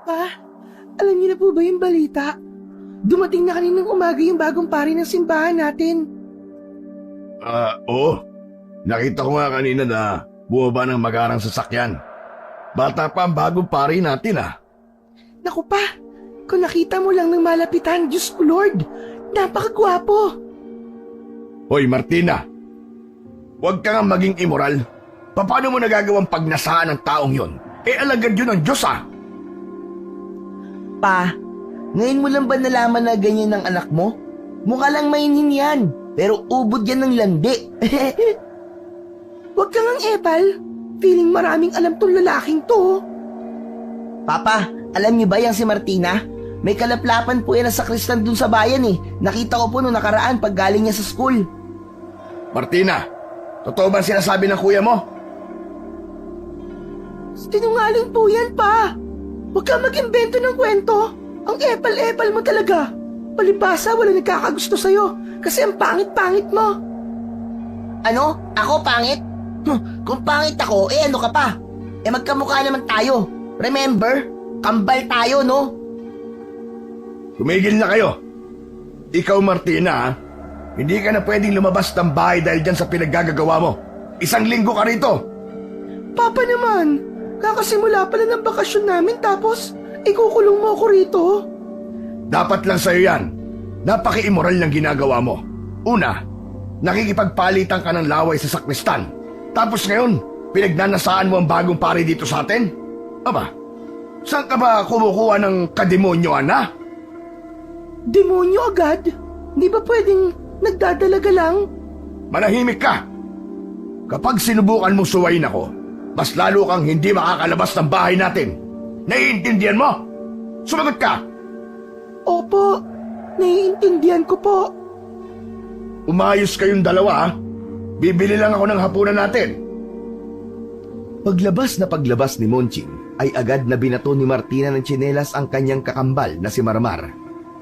Pa, alam niyo na po ba yung balita? Dumating na kaninang umaga yung bagong pari ng simbahan natin. Oo. Nakita ko nga kanina na bumaba ng magarang sasakyan. Bata pa ang bagong pari natin Naku pa, kung nakita mo lang ng malapitan, Diyos ko Lord, napakagwapo. Hoy Martina, huwag ka nga maging immoral. Paano mo nagagawang pagnasaan ng taong yon? Alagad yun ng Diyos Pa, ngayon mo lang ba nalaman na ganyan ang anak mo? Mukha lang mainin yan, pero ubod yan ng landi. Huwag kang ang epal. Feeling maraming alam tong lalaking to. Papa, alam niyo ba yung si Martina? May kalaplapan po yan na sakristan dun sa bayan eh. Nakita ko po nung nakaraan pag galing niya sa school. Martina, totoo ba sinasabi ng kuya mo? Sinungaling po yan, pa. Huwag kang mag-imbento ng kwento. Ang epal-epal mo talaga. Palibasa, wala nagkakagusto sa'yo kasi ang pangit-pangit mo. Ano? Ako pangit? Kung pangit ako, ano ka pa? Magkamukha naman tayo. Remember? Kambal tayo, no? Tumigil na kayo. Ikaw Martina, hindi ka na pwedeng lumabas ng bahay dahil dyan sa pinaggagawa mo. 1 linggo ka rito. Papa naman, kakasimula pala ng bakasyon namin tapos ikukulong mo ako rito. Dapat lang sa'yo yan. Napaki-immoral ng ginagawa mo. Una, nakikipagpalitan ka ng laway sa sakristan. Tapos ngayon, pinagnanasaan mo ang bagong pari dito sa atin? Aba, saan ka ba kumukuha ng kademonyoan Demonyo agad? Di ba pwedeng nagdadalaga lang? Manahimik ka! Kapag sinubukan mong suwayin ako, mas lalo kang hindi makakalabas ng bahay natin. Naiintindihan mo? Sumagot ka! Opo, naiintindihan ko po. Umayos kayong dalawa. Bibili lang ako ng hapunan natin. Paglabas ni Monching ay agad na binato ni Martina ng tsinelas ang kanyang kakambal na si Marmar.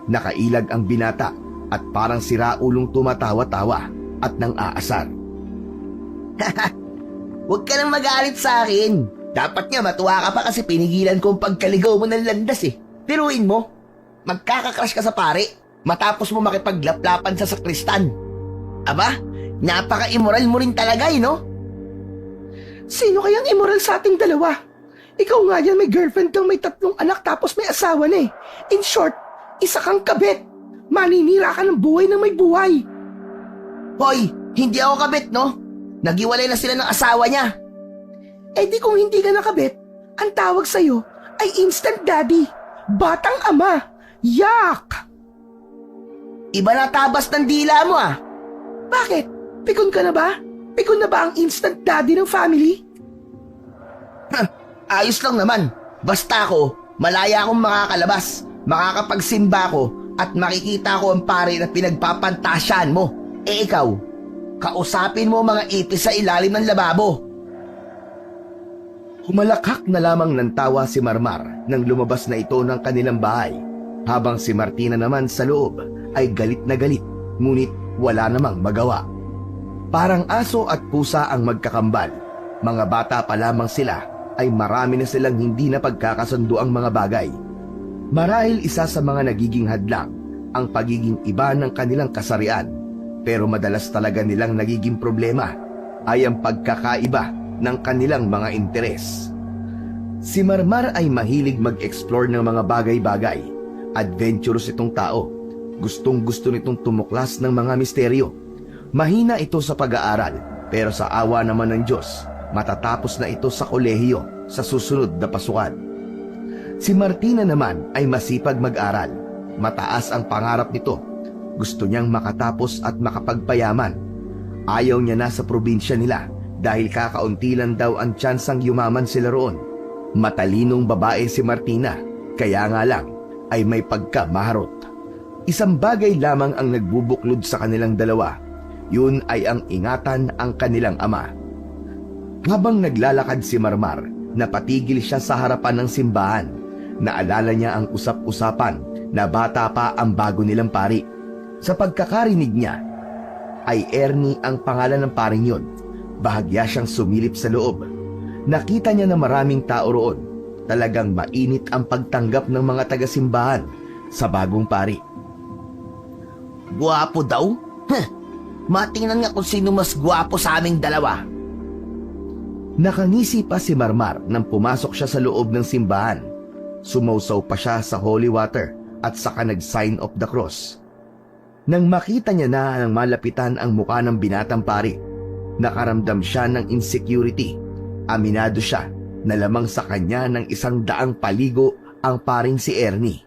Nakailag ang binata at parang siraulong tumatawa-tawa at nang aasar. Huwag ka nang magalit sa akin. Dapat nga matuwa ka pa kasi pinigilan ko ang pagkaligaw mo ng landas eh. Piruin mo, magkakakrush ka sa pare matapos mo makipaglaplapan sa sakristan. Aba, napaka-immoral mo rin talaga no? Sino kayang immoral sa ating dalawa? Ikaw nga yan, may girlfriend kang may 3 anak tapos may asawa na eh. In short, isa kang kabit. Maninira ka ng buhay ng may buhay. Hoy, hindi ako kabit no? Nagiwalay na sila ng asawa niya. Di kung hindi ka nakabit, ang tawag sa'yo ay instant daddy. Batang ama. Yak! Iba na tabas ng dila mo Bakit? Pikon ka na ba? Pikon na ba ang instant daddy ng family? Ayos lang naman. Basta ako, malaya akong makakalabas. Makakapagsimba ko at makikita ko ang pare na pinagpapantasyan mo. Ikaw, kausapin mo mga ipis sa ilalim ng lababo. Humalakak na lamang ng tawa si Marmar nang lumabas na ito ng kanilang bahay, habang si Martina naman sa loob ay galit na galit, ngunit wala namang magawa. Parang aso at pusa ang magkakambal. Mga bata pa lamang sila ay marami na silang hindi na pagkakasundo ang mga bagay. Marahil isa sa mga nagiging hadlang ang pagiging iba ng kanilang kasarian, pero madalas talaga nilang nagiging problema ay ang pagkakaiba ng kanilang mga interes. Si Marmar ay mahilig mag-explore ng mga bagay-bagay. Adventurous itong tao. Gustong-gusto nitong tumuklas ng mga misteryo. Mahina ito sa pag-aaral, pero sa awa naman ng Diyos, matatapos na ito sa kolehiyo sa susunod na pasukan. Si Martina naman ay masipag mag-aral. Mataas ang pangarap nito. Gusto niyang makatapos at makapagpayaman. Ayaw niya na sa probinsya nila dahil kakaunti lang daw ang tsansang yumaman sila roon. Matalinong babae si Martina, kaya nga lang ay may pagkamaharot. Isang bagay lamang ang nagbubuklod sa kanilang dalawa. Yun ay ang ingatan ang kanilang ama. Habang naglalakad si Marmar, napatigil siya sa harapan ng simbahan. Naalala niya ang usap-usapan na bata pa ang bago nilang pari. Sa pagkakarinig niya, ay Ernie ang pangalan ng paring yun. Bahagya siyang sumilip sa loob. Nakita niya na maraming tao roon. Talagang mainit ang pagtanggap ng mga taga-simbahan sa bagong pari. Guwapo daw? Huh. Matingnan nga kung sino mas guwapo sa aming dalawa. Nakangisi pa si Marmar nang pumasok siya sa loob ng simbahan. Sumausaw pa siya sa holy water at saka nag-sign of the cross. Nang makita niya na nang malapitan ang mukha ng binatang pari, nakaramdam siya ng insecurity. Aminado siya na lamang sa kanya ng 100 paligo ang paring si Ernie.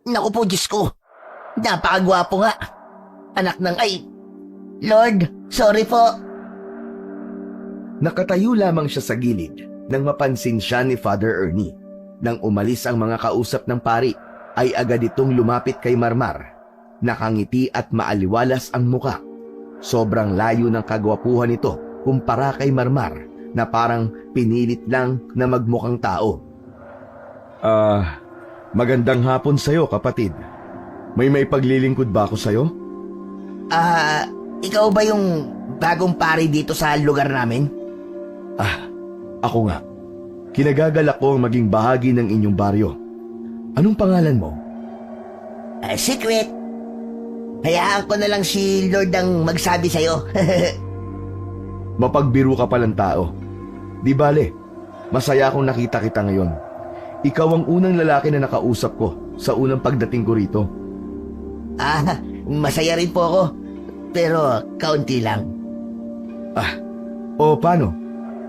Naku po, Diyos ko. Napakagwapo nga. Anak ng Lord, sorry po. Nakatayo lamang siya sa gilid nang mapansin siya ni Father Ernie. Nang umalis ang mga kausap ng pari, ay agad itong lumapit kay Marmar. Nakangiti at maaliwalas ang muka. Sobrang layo ng kagwapuhan nito kumpara kay Marmar na parang pinilit lang na magmukhang tao. Magandang hapon sa'yo, kapatid. May paglilingkod ba ako sa'yo? Ikaw ba yung bagong pari dito sa lugar namin? Ako nga. Kinagagalak ko ang maging bahagi ng inyong baryo. Anong pangalan mo? Secret. Hayaan ko na lang si Lord ang magsabi sa'yo. Mapagbiro ka palang tao. Di bale, masaya akong nakita kita ngayon. Ikaw ang unang lalaki na nakausap ko sa unang pagdating ko rito. Masaya rin po ako. Pero kaunti lang. Paano?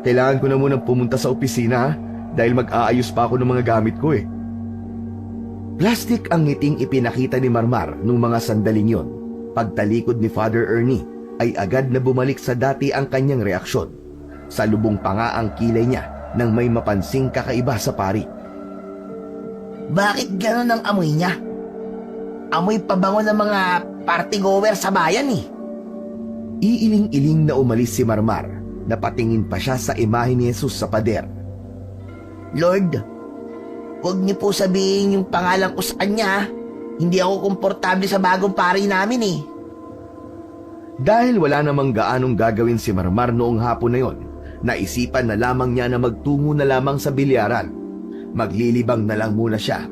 Kailangan ko na munang pumunta sa opisina ha? Dahil mag-aayos pa ako ng mga gamit ko eh. Plastic ang ngiting ipinakita ni Marmar nung mga sandaling yon. Pagtalikod ni Father Ernie ay agad na bumalik sa dati ang kanyang reaksyon. Salubong pa nga ang kilay niya nang may mapansing kakaiba sa pari. Bakit gano'n ang amoy niya? Amoy pabango ng mga party-goer sa bayan eh. Iiling-iling na umalis si Marmar. Napatingin pa siya sa imahe ni Jesus sa pader. Lord, huwag niyo po sabihin yung pangalan ko sa kanya. Hindi ako komportable sa bagong pari namin eh. Dahil wala namang gaanong gagawin si Marmar noong hapon na yon, naisipan na lamang niya na magtungo na lamang sa bilyaran. Maglilibang na lang muna siya.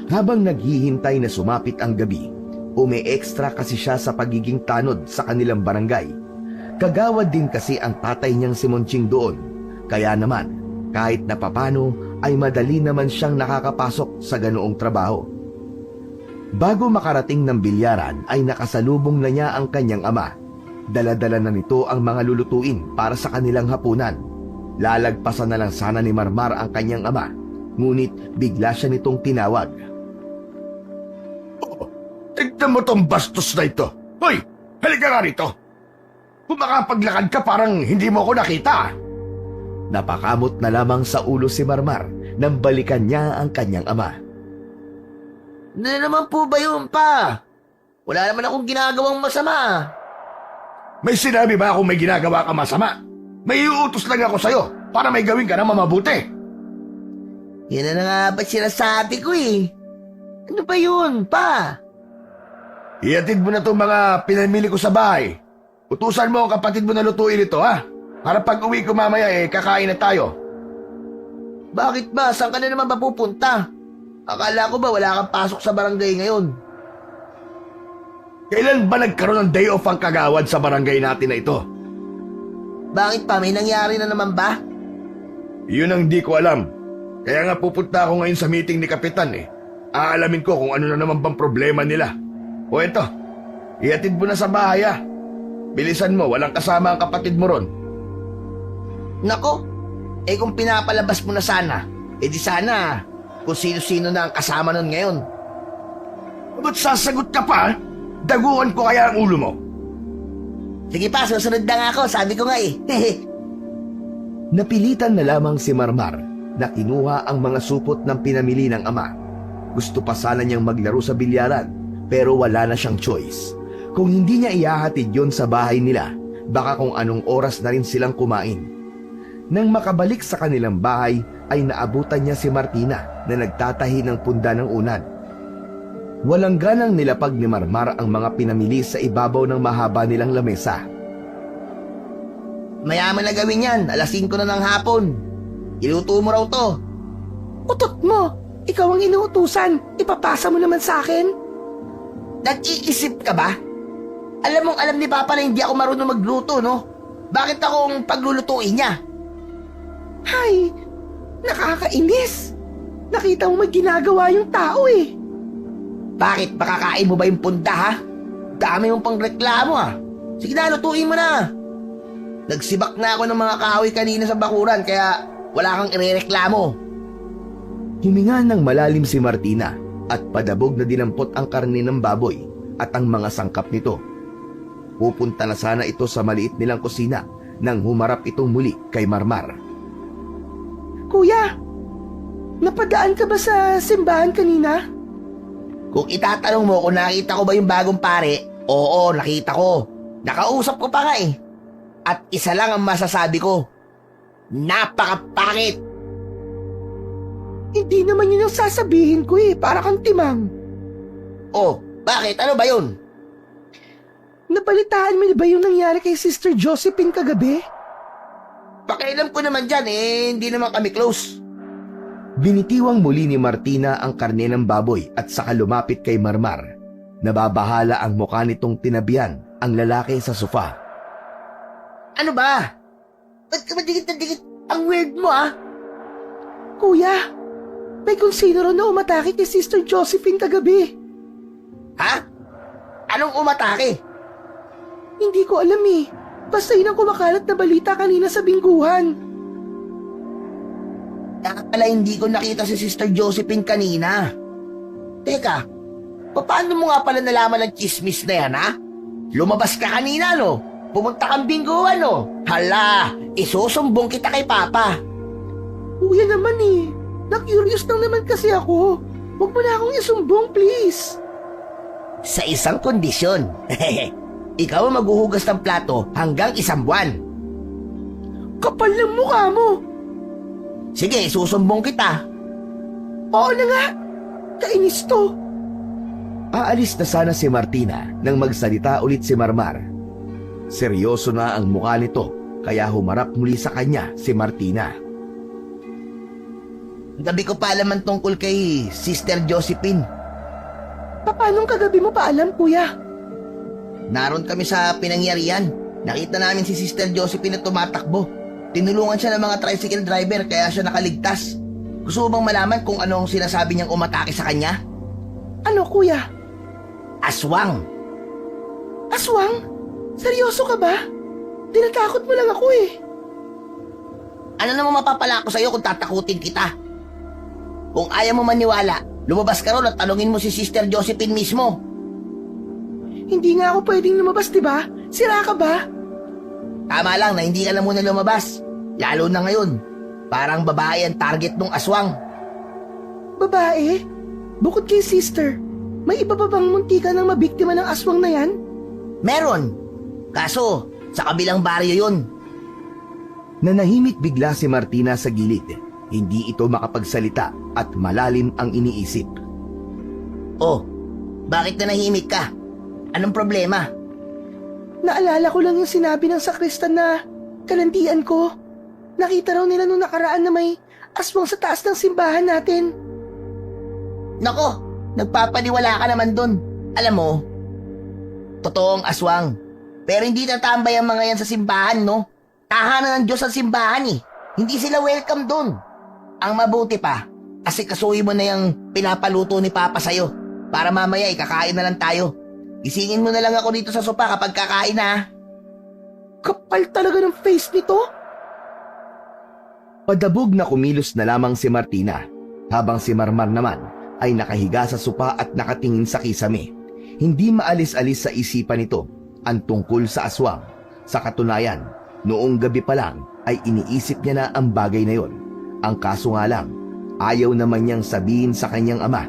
Habang naghihintay na sumapit ang gabi, umi-extra kasi siya sa pagiging tanod sa kanilang barangay. Kagawad din kasi ang tatay niyang si Monching doon. Kaya naman, kahit na papano ay madali naman siyang nakakapasok sa ganoong trabaho. Bago makarating ng bilyaran ay nakasalubong na niya ang kanyang ama. Dala-dala na nito ang mga lulutuin para sa kanilang hapunan. Lalagpasan na lang sana ni Marmar ang kanyang ama. Ngunit bigla siya nitong tinawag. Tignan mo tong bastos na ito. Hoy, halika nga rito. Kung makapaglakad ka parang hindi mo ako nakita. Napakamot na lamang sa ulo si Marmar nang balikan niya ang kanyang ama. Ano naman po ba yun, pa? Wala naman akong ginagawang masama. May sinabi ba akong may ginagawa ka masama? May iuutos lang ako sa'yo para may gawin ka na mamabuti. Yan na nga ba't sinasabi ko eh. Ano ba yun, pa? Iatid mo na itong mga pinamili ko sa bahay. Utusan mo ang kapatid mo na lutuin ito, ha? Para pag uwi ko mamaya, kakain na tayo. Bakit ba? Saan ka na naman ba pupunta? Akala ko ba wala kang pasok sa barangay ngayon? Kailan ba nagkaroon ng day off ang kagawad sa barangay natin na ito? Bakit pa? May nangyari na naman ba? Yun ang di ko alam. Kaya nga pupunta ako ngayon sa meeting ni Kapitan Aalamin ko kung ano na naman bang problema nila. O eto, iatid mo na sa bahay ha. Bilisan mo, walang kasama ang kapatid mo ron. Nako, kung pinapalabas mo na sana, di sana kung sino-sino na ang kasama nun ngayon. Ba't sasagot ka pa? Daguan ko kaya ang ulo mo. Sige pa, susunod na nga ako, sabi ko nga Napilitan na lamang si Marmar na kinuha ang mga supot ng pinamili ng ama. Gusto pa sana niyang maglaro sa bilyaran, pero wala na siyang choice. Kung hindi niya ihahatid yon sa bahay nila, baka kung anong oras na rin silang kumain. Nang makabalik sa kanilang bahay, ay naabutan niya si Martina na nagtatahi ng punda ng unan. Walang ganang nilapag ni Marmar ang mga pinamili sa ibabaw ng mahaba nilang lamesa. Mayaman na gawin yan, 5:00 na ng hapon. Iluto mo raw to. Utot mo! Ikaw ang inuutusan. Ipapasa mo naman sa akin. Nag-iisip ka ba? Alam mong alam ni Papa na hindi ako marunong magluto, no? Bakit akong paglulutuin niya? Hay! Nakakainis! Nakita mo may ginagawa yung tao eh. Bakit? Makakain mo ba yung punda, ha? Dami mong pang reklamo, ha? Sige na, lutuin mo na. Nagsibak na ako ng mga kahoy kanina sa bakuran, kaya wala kang irereklamo. Huminga ng malalim si Martina at padabog na dinampot ang karne ng baboy at ang mga sangkap nito. Pupunta na sana ito sa maliit nilang kusina nang humarap itong muli kay Marmar. Kuya, napadaan ka ba sa simbahan kanina? Kung itatanong mo kung nakita ko ba yung bagong pare, oo, nakita ko. Nakausap ko pa nga eh. At isa lang ang masasabi ko. Napakapangit! Hindi naman yun ang sasabihin ko eh, para kang timang. Oh, bakit? Ano ba yun? Napalitaan mo na ba yung nangyari kay Sister Josephine kagabi? Pakialam ko naman dyan eh, hindi naman kami close. Binitiwang muli ni Martina ang karne ng baboy at saka lumapit kay Marmar. Nababahala ang mukha nitong tinabihan ang lalaki sa sofa. Ano ba? Ba't ka madikit na dikit? Ang weird mo ah. Kuya, may kung sino ron na umatake kay Sister Josephine kagabi. Ha? Anong umatake? Hindi ko alam eh. Basta yun ang kumakalat na balita kanina sa bingguhan. Kaya pala hindi ko nakita si Sister Josephine kanina. Teka, paano mo nga pala nalaman ng chismis na yan, ha? Lumabas ka kanina, no? Pumunta kang bingguhan, no? Hala, isusumbong kita kay Papa. Kuya naman eh. Na-curious lang naman kasi ako. Huwag mo na akong isumbong, please. Sa isang kondisyon. Ikaw ang maghuhugas ng plato hanggang 1 buwan. Kapal ng mukha mo. Sige, susumbong kita. Oo na nga. Kainis to. Aalis na sana si Martina nang magsalita ulit si Marmar. Seryoso na ang mukha nito kaya humarap muli sa kanya si Martina. Gabi ko pa alaman tungkol kay Sister Josephine. Paano kagabi mo pa alam, kuya? Naroon kami sa pinangyarihan. Nakita namin si Sister Josephine na tumatakbo. Tinulungan siya ng mga tricycle driver kaya siya nakaligtas. Gusto mo bang malaman kung ano ang sinasabi niyang umatake sa kanya? Ano, kuya? Aswang. Aswang? Seryoso ka ba? Tinatakot mo lang ako eh. Ano naman mapapala ko sa'yo kung tatakutin kita? Kung ayaw mo maniwala, lumabas ka ron at tanungin mo si Sister Josephine mismo. Hindi nga ako pwedeng lumabas, di ba? Sira ka ba? Tama lang na hindi ka na muna lumabas. Lalo na ngayon. Parang babae ang target ng aswang. Babae? Bukod kay sister, may iba pa bang muntika ng mabiktima ng aswang na yan? Meron. Kaso, sa kabilang baryo yun. Nanahimik bigla si Martina sa gilid. Hindi ito makapagsalita at malalim ang iniisip. Oh, bakit nanahimik ka? Anong problema? Naalala ko lang yung sinabi ng sakristan na kalandian ko. Nakita raw nila nung nakaraan na may aswang sa taas ng simbahan natin. Nako, nagpapaniwala ka naman dun. Alam mo, totoong aswang. Pero hindi tatambay ang mga yan sa simbahan, no? Tahanan ng Diyos ang simbahan eh. Hindi sila welcome dun. Ang mabuti pa, kasi kasuhin mo na yung pinapaluto ni Papa sa'yo. Para mamaya ikakain na lang tayo. Gisingin mo na lang ako dito sa sopa kapag kakain na. Kapal talaga ng face nito. Padabog na kumilos na lamang si Martina, habang si Marmar naman ay nakahiga sa sopa at nakatingin sa kisame. Hindi maalis-alis sa isipan nito ang tungkol sa aswang. Sa katunayan, noong gabi pa lang ay iniisip niya na ang bagay na yon. Ang kaso nga lang, ayaw naman niyang sabihin sa kanyang ama.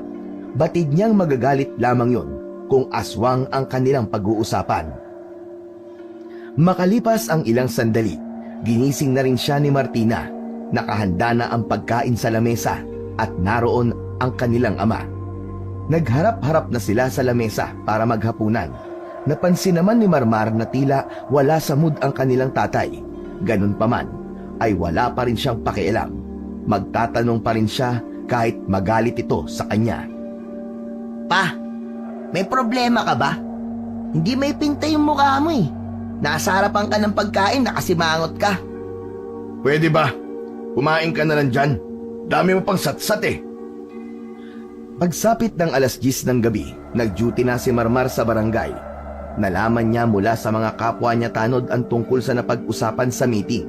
Batid niyang magagalit lamang yon kung aswang ang kanilang pag-uusapan. Makalipas ang ilang sandali, ginising na rin siya ni Martina. Nakahanda na ang pagkain sa lamesa at naroon ang kanilang ama. Nagharap-harap na sila sa lamesa para maghapunan. Napansin naman ni Marmar na tila wala sa mood ang kanilang tatay. Ganun pa man, ay wala pa rin siyang pakialam. Magtatanong pa rin siya kahit magalit ito sa kanya. Pa, may problema ka ba? Hindi may pinta yung mukha mo eh. Nasa harapan ka ng pagkain, nakasimangot ka. Pwede ba? Kumain ka na lang dyan. Dami mo pang satsat eh. Pagsapit ng 10:00 ng gabi, nag-duty na si Marmar sa barangay. Nalaman niya mula sa mga kapwa niya tanod ang tungkol sa napag-usapan sa meeting.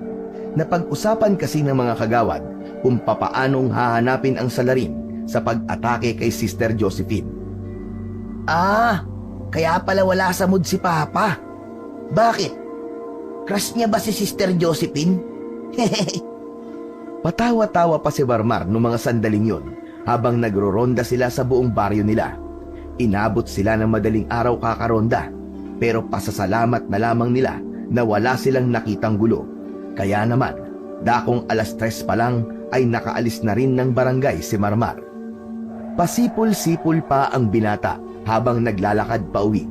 Napag-usapan kasi ng mga kagawad kung papaanong hahanapin ang salarin sa pag-atake kay Sister Josephine. Ah, kaya pala wala sa mood si Papa. Bakit? Crush niya ba si Sister Josephine? Patawa-tawa pa si Marmar noong mga sandaling yon habang nagro-ronda sila sa buong baryo nila. Inabot sila ng madaling araw kakaronda, pero pasasalamat na lamang nila na wala silang nakitang gulo. Kaya naman, dakong 3:00 pa lang ay nakaalis na rin ng barangay si Marmar. Pasipol-sipol pa ang binata habang naglalakad pa uwi.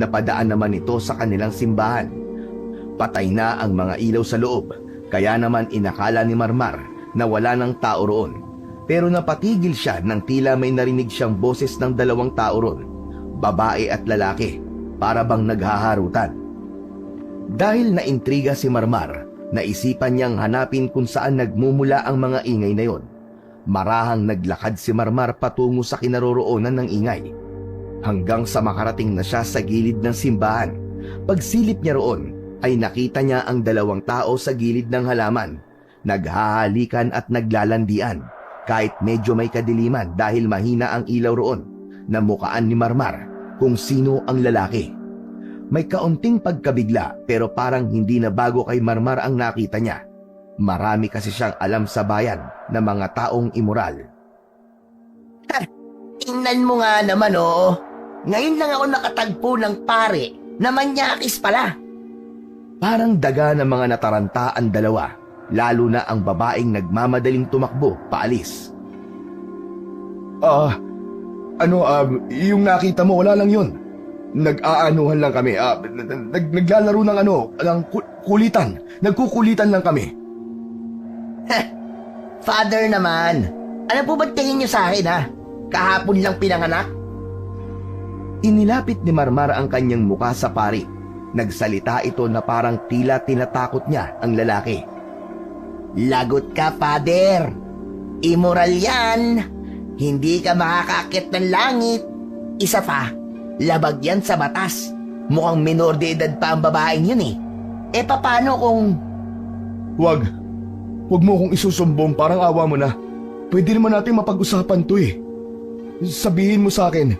Napadaan naman ito sa kanilang simbahan. Patay na ang mga ilaw sa loob, kaya naman inakala ni Marmar na wala ng tao roon. Pero napatigil siya nang tila may narinig siyang boses ng 2 tao roon, babae at lalaki, para bang naghaharutan. Dahil naintriga si Marmar, naisipan niyang hanapin kung saan nagmumula ang mga ingay na yon. Marahang naglakad si Marmar patungo sa kinaroroonan ng ingay, hanggang sa makarating na siya sa gilid ng simbahan. Pagsilip niya roon, ay nakita niya ang 2 tao sa gilid ng halaman, naghahalikan at naglalandian. Kahit medyo may kadiliman dahil mahina ang ilaw roon, namukaan ni Marmar kung sino ang lalaki. May kaunting pagkabigla pero parang hindi na bago kay Marmar ang nakita niya. Marami kasi siyang alam sa bayan na mga taong immoral. Tingnan mo nga naman oh. Ngayon lang ako nakatagpo ng pare na manyakis pala. Parang daga ng mga nataranta ang 2, lalo na ang babaeng nagmamadaling tumakbo paalis. Yung nakita mo, wala lang yun. Nag-aanuhan lang kami. Naglalaro ng kulitan. Nagkukulitan lang kami. Father naman, ano po ba tingin niyo sa akin ha? Kahapon lang pinanganak? Inilapit ni Marmar ang kanyang muka sa pari. Nagsalita ito na parang tila tinatakot niya ang lalaki. Lagot ka, Father. Immoral yan. Hindi ka makakakit ng langit. Isa pa, labag yan sa batas. Mukhang minor de edad pa ang babaeng yun eh. Eh paano kung... Huwag mo kong isusumbong, parang awa mo na. Pwede naman natin mapag-usapan to eh. Sabihin mo sa akin,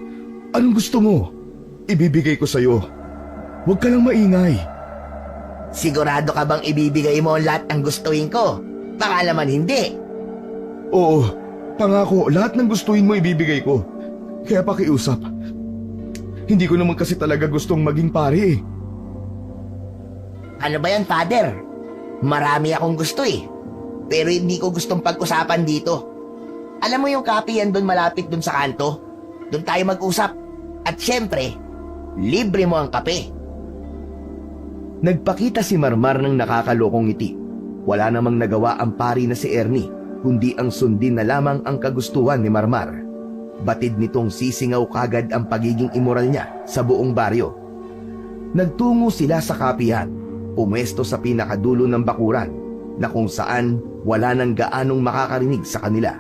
anong gusto mo? Ibibigay ko sa'yo. Huwag ka lang maingay. Sigurado ka bang ibibigay mo lahat ng gustuin ko? Baka naman hindi. Oo, pangako, lahat ng gustuin mo ibibigay ko. Kaya pakiusap. Hindi ko naman kasi talaga gustong maging pare eh. Ano ba yan, Father? Marami akong gusto eh. Pero hindi ko gustong pag-usapan dito. Alam mo yung kape yan doon malapit doon sa kanto? Doon tayo mag-usap. At syempre, libre mo ang kape. Nagpakita si Marmar ng nakakalokong ngiti. Wala namang nagawa ang pari na si Ernie, kundi ang sundin na lamang ang kagustuhan ni Marmar. Batid nitong sisingaw kagad ang pagiging immoral niya sa buong baryo. Nagtungo sila sa kapihan, pumesto sa pinakadulo ng bakuran, na kung saan wala nang gaanong makakarinig sa kanila.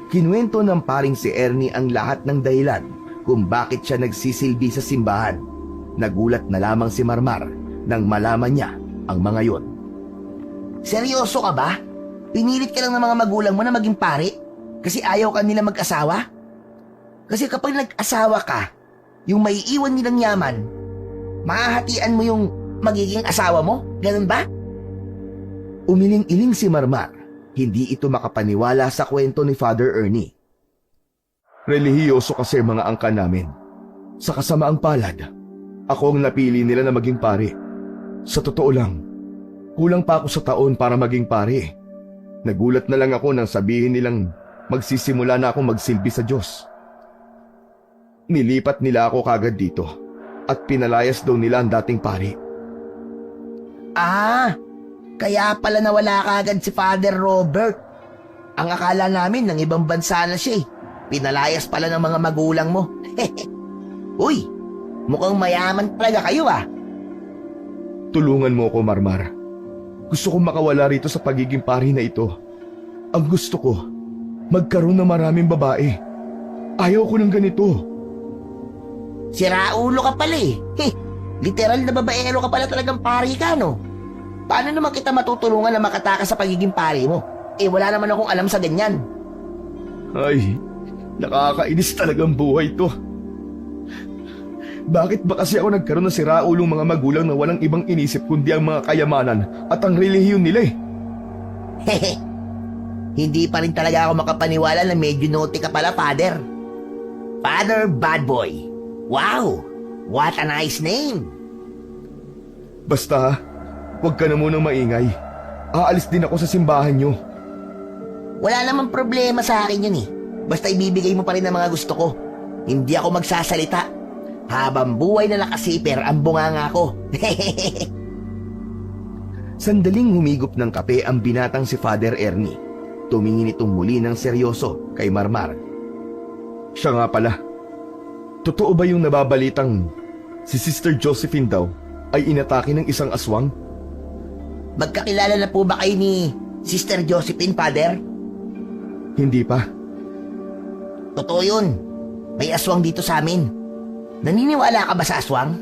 Kinuwento ng paring si Ernie ang lahat ng dahilan kung bakit siya nagsisilbi sa simbahan. Nagulat na lamang si Marmar nang malaman niya ang mga yon. Seryoso ka ba? Pinilit ka lang ng mga magulang mo na maging pare? Kasi ayaw ka nila mag-asawa? Kasi kapag nag-asawa ka, yung may iwan nilang yaman, mahahatian mo yung magiging asawa mo? Ganun ba? Umiling-iling si Marmar. Hindi ito makapaniwala sa kwento ni Father Ernie. Relihiyoso kasi mga angkan namin. Sa kasamaang palad, ako ang napili nila na maging pare. Sa totoo lang, kulang pa ako sa taon para maging pare. Nagulat na lang ako nang sabihin nilang magsisimula na akong magsilbi sa Diyos. Nilipat nila ako kagad dito at pinalayas daw nila ang dating pare. Ah, kaya pala nawala ka agad si Father Robert. Ang akala namin ng ibang bansa na siya eh. Pinalayas pala ng mga magulang mo. Uy, mukhang mayaman talaga kayo ah. Tulungan mo ako, Marmar. Gusto kong makawala rito sa pagiging pari na ito. Ang gusto ko, magkaroon ng maraming babae. Ayaw ko ng ganito. Siraulo ka pala eh. Literal na babaero ka pala talagang pari ka, no? Paano naman kita matutulungan na makatakas sa pagiging pari mo? Eh, wala naman akong alam sa ganyan. Ay, nakakainis talagang buhay to. Bakit ba kasi ako nagkaroon ng siraulong mga magulang na walang ibang inisip kundi ang mga kayamanan at ang relihiyon nila eh? Hindi pa rin talaga ako makapaniwala na medyo naughty ka pala, Father. Father Bad Boy. Wow! What a nice name! Basta, huwag ka na munang maingay. Aalis din ako sa simbahan nyo. Wala namang problema sa akin yun eh. Basta ibibigay mo pa rin ang mga gusto ko. Hindi ako magsasalita. Habang buhay na nakasiper ang bunganga ko. Sandaling humigop ng kape ang binatang si Father Ernie. Tumingin itong muli ng seryoso kay Marmar. Siya nga pala. Totoo ba yung nababalitang si Sister Josephine daw ay inatake ng isang aswang? Magkakilala na po ba kayo ni Sister Josephine, Father? Hindi pa. Totoo yun. May aswang dito sa amin. Naniniwala ka ba sa aswang?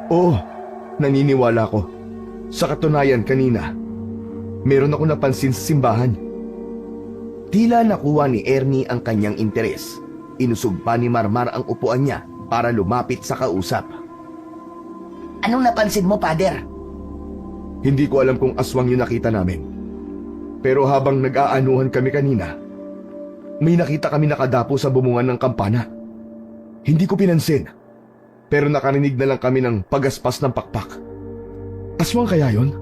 Oo, naniniwala ko. Sa katunayan kanina, meron ako napansin sa simbahan. Tila nakuha ni Ernie ang kanyang interes. Inusog pa ni Marmar ang upuan niya para lumapit sa kausap. Anong napansin mo, Father? Hindi ko alam kung aswang yung nakita namin. Pero habang nag-aanuhan kami kanina, may nakita kami nakadapo sa bumungan ng kampana. Hindi ko pinansin, pero nakarinig na lang kami ng pagaspas ng pakpak. Aswang kaya yon?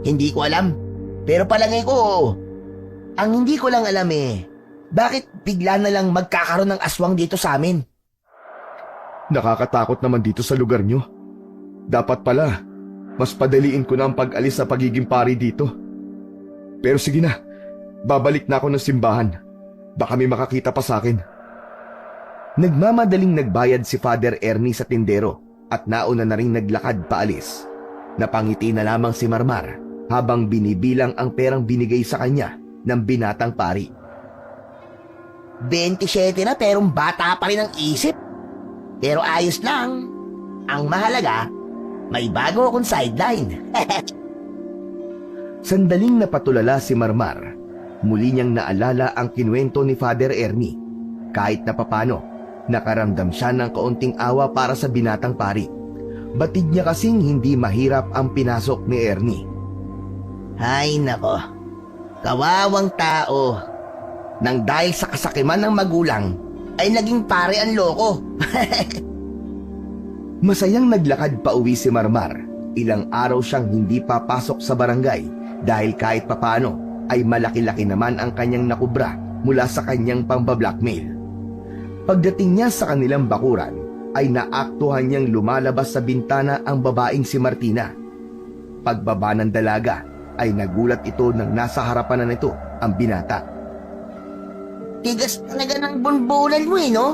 Hindi ko alam. Pero palagay ko, oo. Ang hindi ko lang alam eh, bakit bigla na lang magkakaroon ng aswang dito sa amin? Nakakatakot naman dito sa lugar nyo. Dapat pala, mas padaliin ko na ang pag-alis sa pagiging pari dito. Pero sige na, babalik na ako ng simbahan. Baka may makakita pa sa akin. Nagmamadaling nagbayad si Father Ernie sa tindero at nauna na rin naglakad paalis. Napangiti na lamang si Marmar habang binibilang ang perang binigay sa kanya ng binatang pari. 27 na pero bata pa rin ang isip. Pero ayos lang. Ang mahalaga, may bago akong sideline. Sandaling napatulala si Marmar. Muli niyang naalala ang kinuwento ni Father Ernie. Kahit na papano, nakaramdam siya ng kaunting awa para sa binatang pari. Batid niya kasing hindi mahirap ang pinasok ni Ernie. Ay nako, kawawang tao. Nang dahil sa kasakiman ng magulang, ay naging pare ang loko. Masayang naglakad pa uwi si Marmar. Ilang araw siyang hindi papasok sa barangay dahil kahit papano ay malaki-laki naman ang kanyang nakubra mula sa kanyang pambablackmail. Pagdating niya sa kanilang bakuran, ay naaktuhan niyang lumalabas sa bintana ang babaeng si Martina. Pagbaba ng dalaga, ay nagulat ito nang nasa harapan na nito ang binata. Tigas talaga ng bunbunan mo eh, no?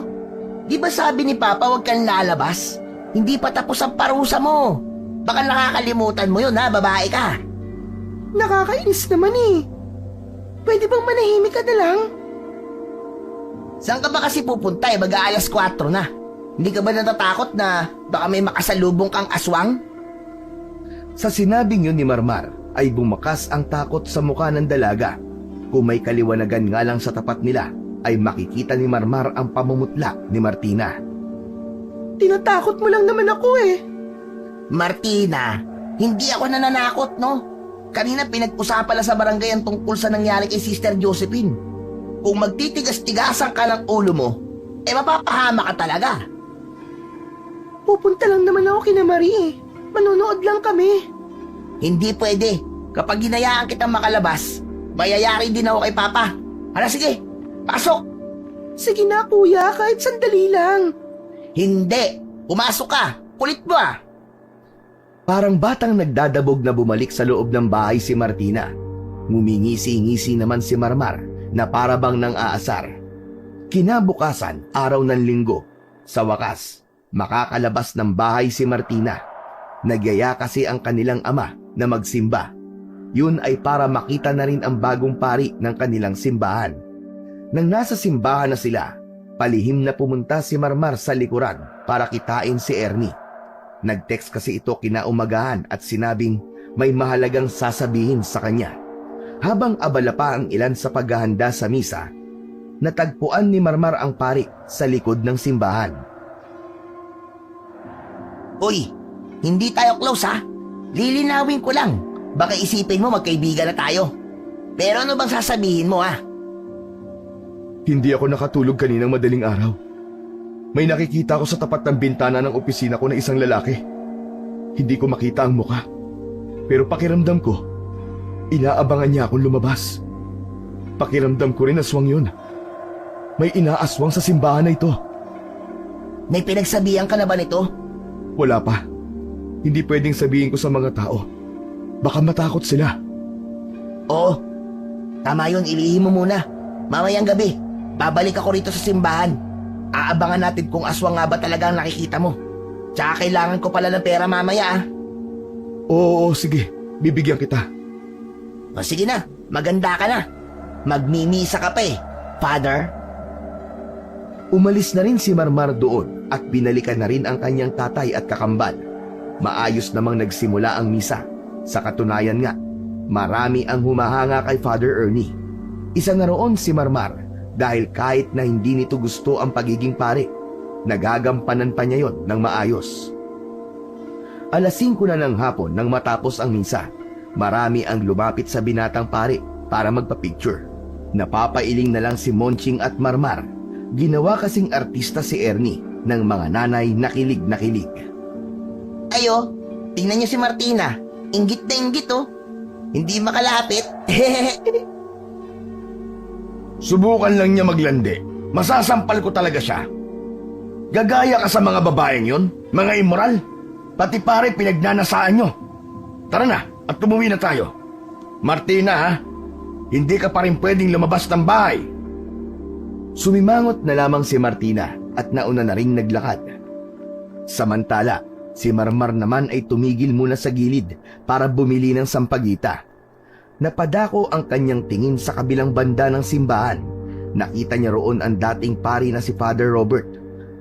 Di ba sabi ni Papa huwag kang lalabas? Hindi pa tapos ang parusa mo. Baka nakakalimutan mo yun ha, babae ka. Nakakainis naman eh. Pwede bang manahimik ka na lang? Saan ka ba kasi pupunta eh? Mag-aalas 4 na. Hindi ka ba natatakot na baka may makasalubong kang aswang? Sa sinabing yun ni Marmar, ay bumakas ang takot sa mukha ng dalaga. Kung may kaliwanagan nga lang sa tapat nila, ay makikita ni Marmar ang pamumutla ni Martina. Tinatakot mo lang naman ako eh. Martina, hindi ako nananakot, no? Kanina pinag-usapan lang sa barangay ang tungkol sa nangyari kay Sister Josephine. Kung magtitigas-tigasan ka ng ulo mo, eh mapapahama ka talaga. Pupunta lang naman ako kina Marie eh. Manonood lang kami. Hindi pwede. Kapag hinayaan kitang makalabas, mayayari din ako kay Papa. Hala sige, pasok! Sige na kuya, kahit sandali lang. Hindi, pumasok ka. Kulit mo ah. Parang batang nagdadabog na bumalik sa loob ng bahay si Martina. Ngumingisi-ngisi naman si Marmar na parabang nang aasar. Kinabukasan, araw ng linggo. Sa wakas, makakalabas ng bahay si Martina. Nagyaya kasi ang kanilang ama na magsimba. Yun ay para makita na rin ang bagong pari ng kanilang simbahan. Nang nasa simbahan na sila, palihim na pumunta si Marmar sa likuran para kitain si Ernie. Nag-text kasi ito kinaumagahan at sinabing may mahalagang sasabihin sa kanya. Habang abala pa ang ilan sa paghahanda sa misa, natagpuan ni Marmar ang pari sa likod ng simbahan. Uy, hindi tayo close ha. Lilinawin ko lang. Baka isipin mo magkaibigan na tayo. Pero ano bang sasabihin mo ha? Hindi ako nakatulog kaninang madaling araw. May nakikita ko sa tapat ng bintana ng opisina ko na isang lalaki. Hindi ko makita ang mukha. Pero pakiramdam ko, inaabangan niya akong lumabas. Pakiramdam ko rin aswang yun. May inaaswang sa simbahan na ito. May pinagsabihan ka na ba nito? Wala pa. Hindi pwedeng sabihin ko sa mga tao. Baka matakot sila. Oo. Tama yun, ilihim mo muna. Mamayang gabi, babalik ako rito sa simbahan. Aabangan natin kung aswang nga ba talaga ang nakikita mo. Tsaka kailangan ko pala ng pera mamaya ah. Oo, sige. Bibigyan kita. O sige na, maganda ka na. Magmimisa ka pa eh, Father. Umalis na rin si Marmar doon at binalikan na rin ang kanyang tatay at kakambal. Maayos namang nagsimula ang misa. Sa katunayan nga, marami ang humahanga kay Father Ernie. Isa na roon si Marmar dahil kahit na hindi nito gusto ang pagiging pare, nagagampanan pa niya yon ng maayos. Alas 5 na ng hapon nang matapos ang misa, marami ang lumapit sa binatang pare para magpa-picture. Napapailing na lang si Monching at Marmar. Ginawa kasing artista si Ernie ng mga nanay na kilig na kilig. Ayo, tingnan niyo si Martina. Inggit na inggit oh. Hindi makalapit. Subukan lang niya maglandi. Masasampal ko talaga siya. Gagaya ka sa mga babaeng yon, mga immoral. Pati pare pinagnanasaan nyo. Tara na, at umuwi na tayo. Martina ha, hindi ka pa rin pwedeng lumabas ng bahay. Sumimangot na lamang si Martina at nauna na ring naglakad. Samantala, si Marmar naman ay tumigil muna sa gilid para bumili ng sampagita. Napadako ang kanyang tingin sa kabilang banda ng simbahan. Nakita niya roon ang dating pari na si Father Robert.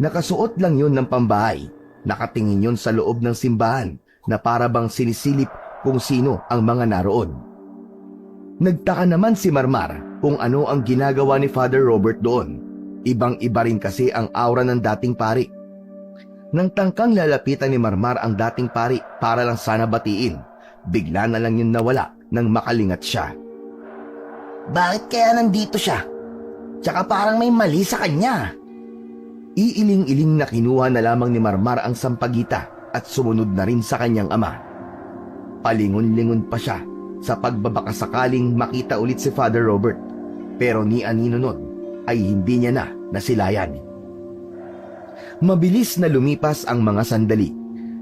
Nakasuot lang yun ng pambahay. Nakatingin yun sa loob ng simbahan na para bang sinisilip kung sino ang mga naroon. Nagtaka naman si Marmar kung ano ang ginagawa ni Father Robert doon. Ibang-iba rin kasi ang aura ng dating pari. Nang tangkang lalapitan ni Marmar ang dating pari para lang sana batiin, bigla na lang yun nawala nang makalingat siya. Bakit kaya nandito siya? Tsaka parang may mali sa kanya. Iiling-iling na kinuha na lamang ni Marmar ang sampagita at sumunod na rin sa kanyang ama. Palingon-lingon pa siya sa pagbabakasakaling makita ulit si Father Robert, pero ni anino nun ay hindi niya na nasilayan. Mabilis na lumipas ang mga sandali.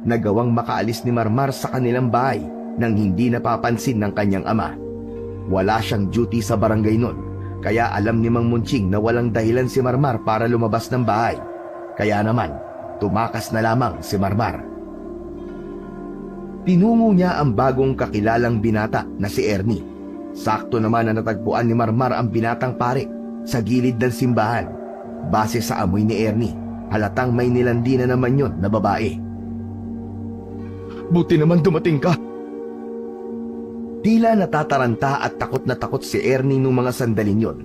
Nagawang makaalis ni Marmar sa kanilang bahay nang hindi napapansin ng kanyang ama. Wala siyang duty sa barangay nun, kaya alam ni Mang Munching na walang dahilan si Marmar para lumabas ng bahay. Kaya naman, tumakas na lamang si Marmar. Tinungo niya ang bagong kakilalang binata na si Ernie. Sakto naman na natagpuan ni Marmar ang binatang pare sa gilid ng simbahan. Base sa amoy ni Ernie, halatang may nilandi na naman yon na babae. Buti naman dumating ka. Tila natataranta at takot na takot si Ernie nung mga sandaling yon.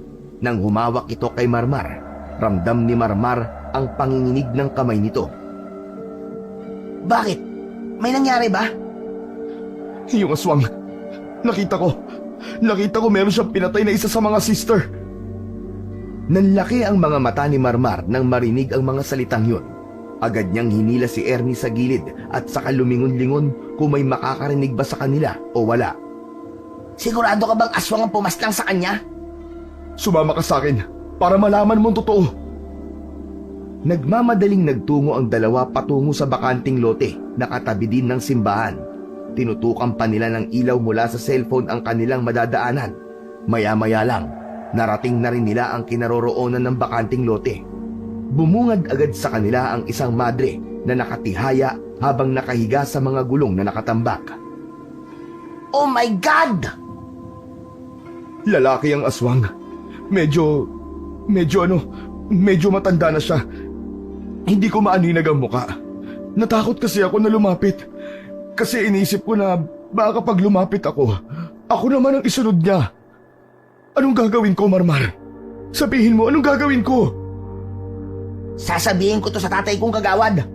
Nang humawak ito kay Marmar, ramdam ni Marmar ang panginginig ng kamay nito. Bakit? May nangyari ba? Yung aswang. Nakita ko meron siyang pinatay na isa sa mga sister. Nanlaki ang mga mata ni Marmar nang marinig ang mga salitang yon. Agad niyang hinila si Ernie sa gilid at saka lumingon-lingon kung may makakarinig ba sa kanila o wala. Sigurado ka bang aswang ang pumaslang sa kanya? Sumama ka sa akin para malaman mong totoo. Nagmamadaling nagtungo ang dalawa patungo sa bakanting lote na katabi din ng simbahan. Tinutukan pa nila ng ilaw mula sa cellphone ang kanilang madadaanan. Maya-maya lang, narating na rin nila ang kinaroroonan ng bakanting lote. Bumungad agad sa kanila ang isang madre na nakatihaya habang nakahiga sa mga gulong na nakatambak. Oh my God! Lalaki ang aswang. Medyo matanda na siya. Hindi ko maaninag ang muka. Natakot kasi ako na lumapit. Kasi inisip ko na baka pag lumapit ako naman ang isunod niya. Anong gagawin ko, Marmar? Sabihin mo, anong gagawin ko? Sasabihin ko to sa tatay kong kagawad.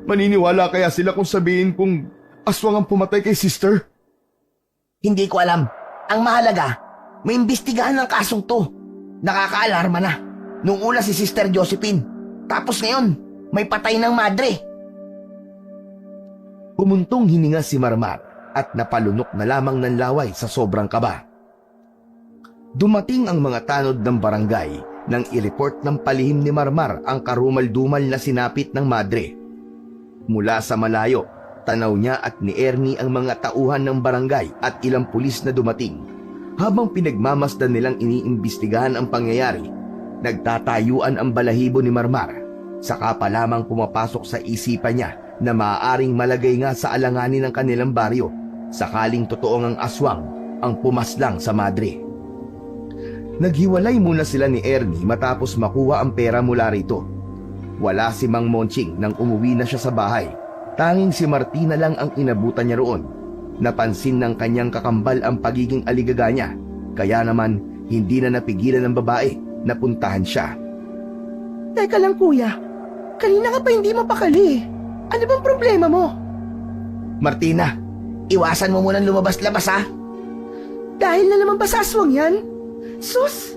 Maniniwala kaya sila kung sabihin kong aswang ang pumatay kay sister? Hindi ko alam. Ang mahalaga, may imbestigahan ng kasong to. Nakakaalarma na. Nung una si Sister Josephine. Tapos ngayon, may patay ng madre. Pumuntong hininga si Marmar at napalunok na lamang ng laway sa sobrang kaba. Dumating ang mga tanod ng barangay nang i-report ng palihim ni Marmar ang karumal-dumal na sinapit ng madre. Mula sa malayo, tanaw niya at ni Ernie ang mga tauhan ng barangay at ilang pulis na dumating. Habang pinagmamasdan nilang iniimbestigahan ang pangyayari, nagtatayuan ang balahibo ni Marmar. Saka pa lamang pumapasok sa isipan niya na maaaring malagay nga sa alanganin ng kanilang baryo sakaling totoong ang aswang ang pumaslang sa madre. Naghiwalay muna sila ni Ernie matapos makuha ang pera mula rito. Wala si Mang Monching nang umuwi na siya sa bahay. Tanging si Martina lang ang inabutan niya roon. Napansin ng kanyang kakambal ang pagiging aligaga niya, kaya naman hindi na napigilan ng babae na puntahan siya. Teka lang kuya, kanina ka pa hindi mapakali. Ano bang problema mo? Martina, iwasan mo munang lumabas-labas ha. Dahil na naman ba sa aswang yan? Sus!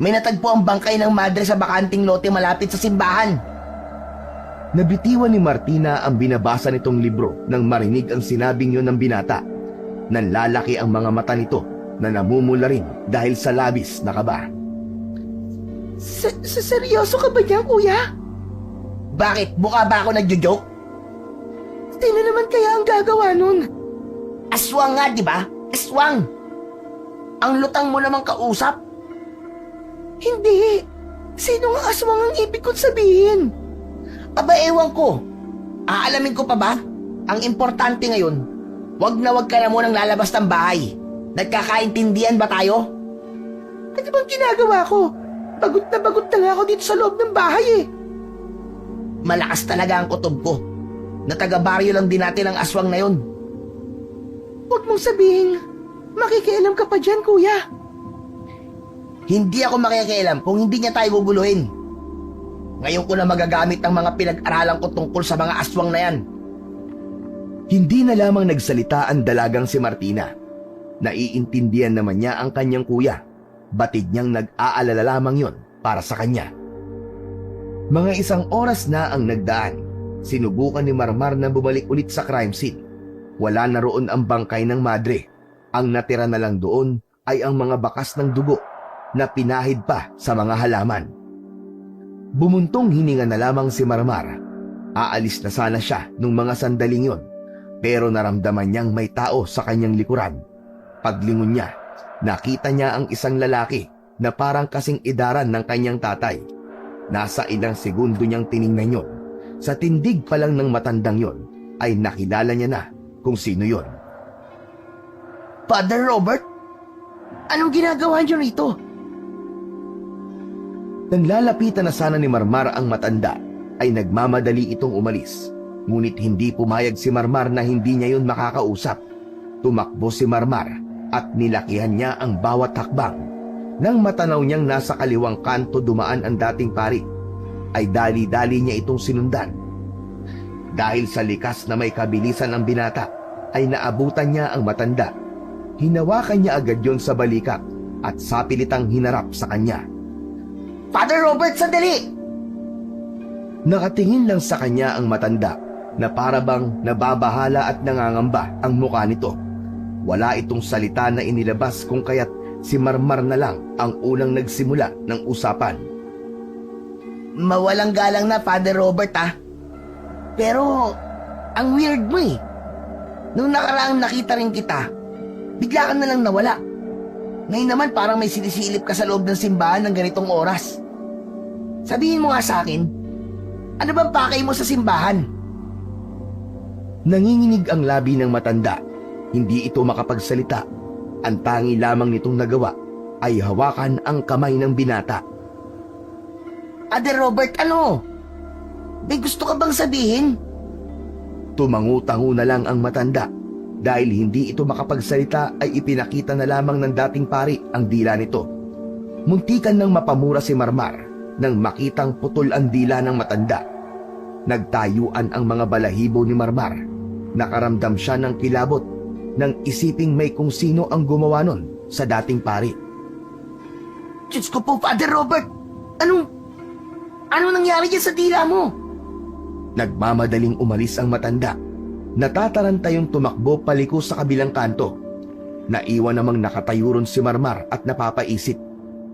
May natagpo ang bangkay ng madre sa bakanting lote malapit sa simbahan. Nabitiwan ni Martina ang binabasa nitong libro nang marinig ang sinabing yun ng binata. Nanlalaki ang mga mata nito na namumula rin dahil sa labis na kaba. Seryoso ka ba niyan, kuya? Bakit? Mukha ba ako nagjo-joke? Sino naman kaya ang gagawa nun? Aswang nga, di ba? Aswang! Ang lutang mo namang kausap. Hindi. Sino nga aswang ang ibig kong sabihin? Aba, ewan ko. Aalamin ko pa ba? Ang importante ngayon, wag ka na munang lalabas ng bahay. Nagkakaintindihan ba tayo? Ano bang ginagawa ko? Bagot na nga ako dito sa loob ng bahay eh. Malakas talaga ang kutob ko. Na taga-baryo lang din natin ang aswang na yun. Huwag mong sabihin, makikialam ka pa dyan, kuya. Hindi ako makikialam kung hindi niya tayo bubuluhin. Ngayon ko na magagamit ang mga pinag-aralan ko tungkol sa mga aswang na yan. Hindi na lamang nagsalita ang dalagang si Martina. Naiintindihan naman niya ang kanyang kuya. Batid niyang nag-aalala lamang yon para sa kanya. Mga isang oras na ang nagdaan. Sinubukan ni Marmar na bumalik ulit sa crime scene. Wala na roon ang bangkay ng madre. Ang natira na lang doon ay ang mga bakas ng dugo na pinahid pa sa mga halaman. Bumuntong hininga na lamang si Marmar. Aalis na sana siya nung mga sandaling yon, pero naramdaman niyang may tao sa kanyang likuran. Paglingon niya, nakita niya ang isang lalaki na parang kasing idaran ng kanyang tatay. Nasa ilang segundo niyang tiningnan yon. Sa tindig pa lang ng matandang yon, ay nakilala niya na kung sino yon. Father Robert? Anong ginagawa niyo rito? Nang lalapitan na sana ni Marmar ang matanda, ay nagmamadali itong umalis. Ngunit hindi pumayag si Marmar na hindi niya yun makakausap. Tumakbo si Marmar at nilakihan niya ang bawat hakbang. Nang matanaw niyang nasa kaliwang kanto dumaan ang dating pari, ay dali-dali niya itong sinundan. Dahil sa likas na may kabilisan ng binata, ay naabutan niya ang matanda. Hinawakan niya agad yon sa balikat at sapilitang hinarap sa kanya. Father Robert, sandali! Nakatingin lang sa kanya ang matanda na parabang nababahala at nangangamba ang mukha nito. Wala itong salita na inilabas kung kaya't si Marmar na lang ang unang nagsimula ng usapan. Mawalang galang na, Father Robert, ha? Pero, ang weird mo eh. Nung nakaraang nakita rin kita, bigla ka na lang nawala. Ngayon naman parang may sinisilip ka sa loob ng simbahan ng ganitong oras. Sabihin mo nga sa akin, ano bang pakay mo sa simbahan? Nanginginig ang labi ng matanda. Hindi ito makapagsalita. Ang tangi lamang nitong nagawa ay hawakan ang kamay ng binata. Father Robert, ano? May gusto ka bang sabihin? Tumangu-tangu na lang ang matanda. Dahil hindi ito makapagsalita ay ipinakita na lamang ng dating pari ang dila nito. Muntikan nang mapamura si Marmar nang makitang putol ang dila ng matanda. Nagtayuan ang mga balahibo ni Marmar. Nakaramdam siya ng kilabot nang isiping may kung sino ang gumawa nun sa dating pari. Diyos ko po, Father Robert! Ano nangyari dyan sa dila mo? Nagmamadaling umalis ang matanda. Natatarantayong tumakbo paliko sa kabilang kanto. Naiwan namang nakatayo ron si Marmar at napapaisip.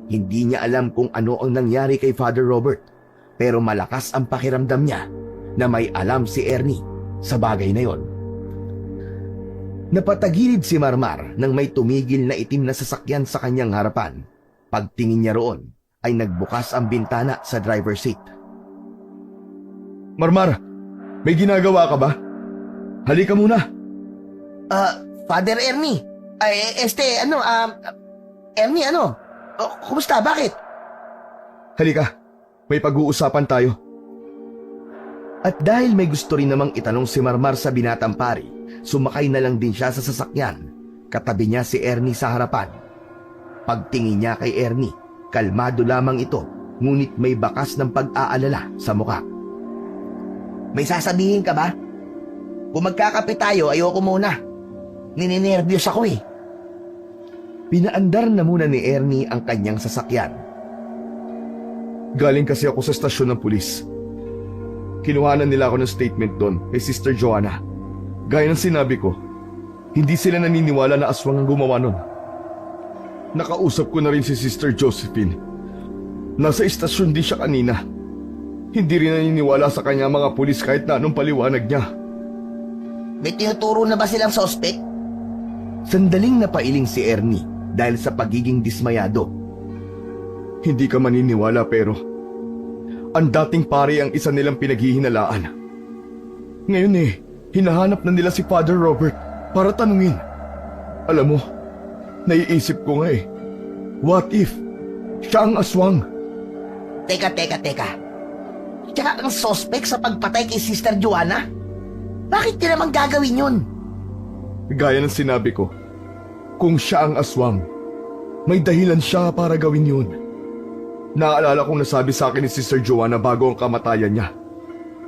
Hindi niya alam kung ano ang nangyari kay Father Robert, pero malakas ang pakiramdam niya na may alam si Ernie sa bagay na yon. Napatagilid si Marmar nang may tumigil na itim na sasakyan sa kanyang harapan. Pagtingin niya roon ay nagbukas ang bintana sa driver's seat. Marmar, may ginagawa ka ba? Halika muna. Father Ernie. Ernie, kumusta? Bakit? Halika, may pag-uusapan tayo. At dahil may gusto rin namang itanong si Marmar sa binatang pari, sumakay na lang din siya sa sasakyan. Katabi niya si Ernie sa harapan. Pagtingin niya kay Ernie, kalmado lamang ito, ngunit may bakas ng pag-aalala sa mukha. May sasabihin ka ba? Kung magkakape tayo, ayoko muna. Nininervyos ako eh. Pinaandar na muna ni Ernie ang kanyang sasakyan. Galing kasi ako sa stasyon ng pulis. Kinuhanan nila ako ng statement doon kay Sister Joanna. Gaya ng sinabi ko, hindi sila naniniwala na aswang ang gumawa nun. Nakausap ko na rin si Sister Josephine. Nasa istasyon din siya kanina. Hindi rin naniniwala sa kanya mga pulis kahit na anong paliwanag niya. May tinuturo na ba silang sospek? Sandaling napailing si Ernie dahil sa pagiging dismayado. Hindi ka maniniwala pero ang dating pare ang isa nilang pinaghihinalaan. Ngayon hinahanap na nila si Father Robert para tanungin. Alam mo, naiisip ko nga what if siya ang aswang? Teka. Tsaka ang sospek sa pagpatay kay Sister Joanna? Bakit niya naman gagawin yun? Gaya ng sinabi ko, kung siya ang aswang, may dahilan siya para gawin yun. Naalala kong nasabi sa akin ni Sister Joanna bago ang kamatayan niya.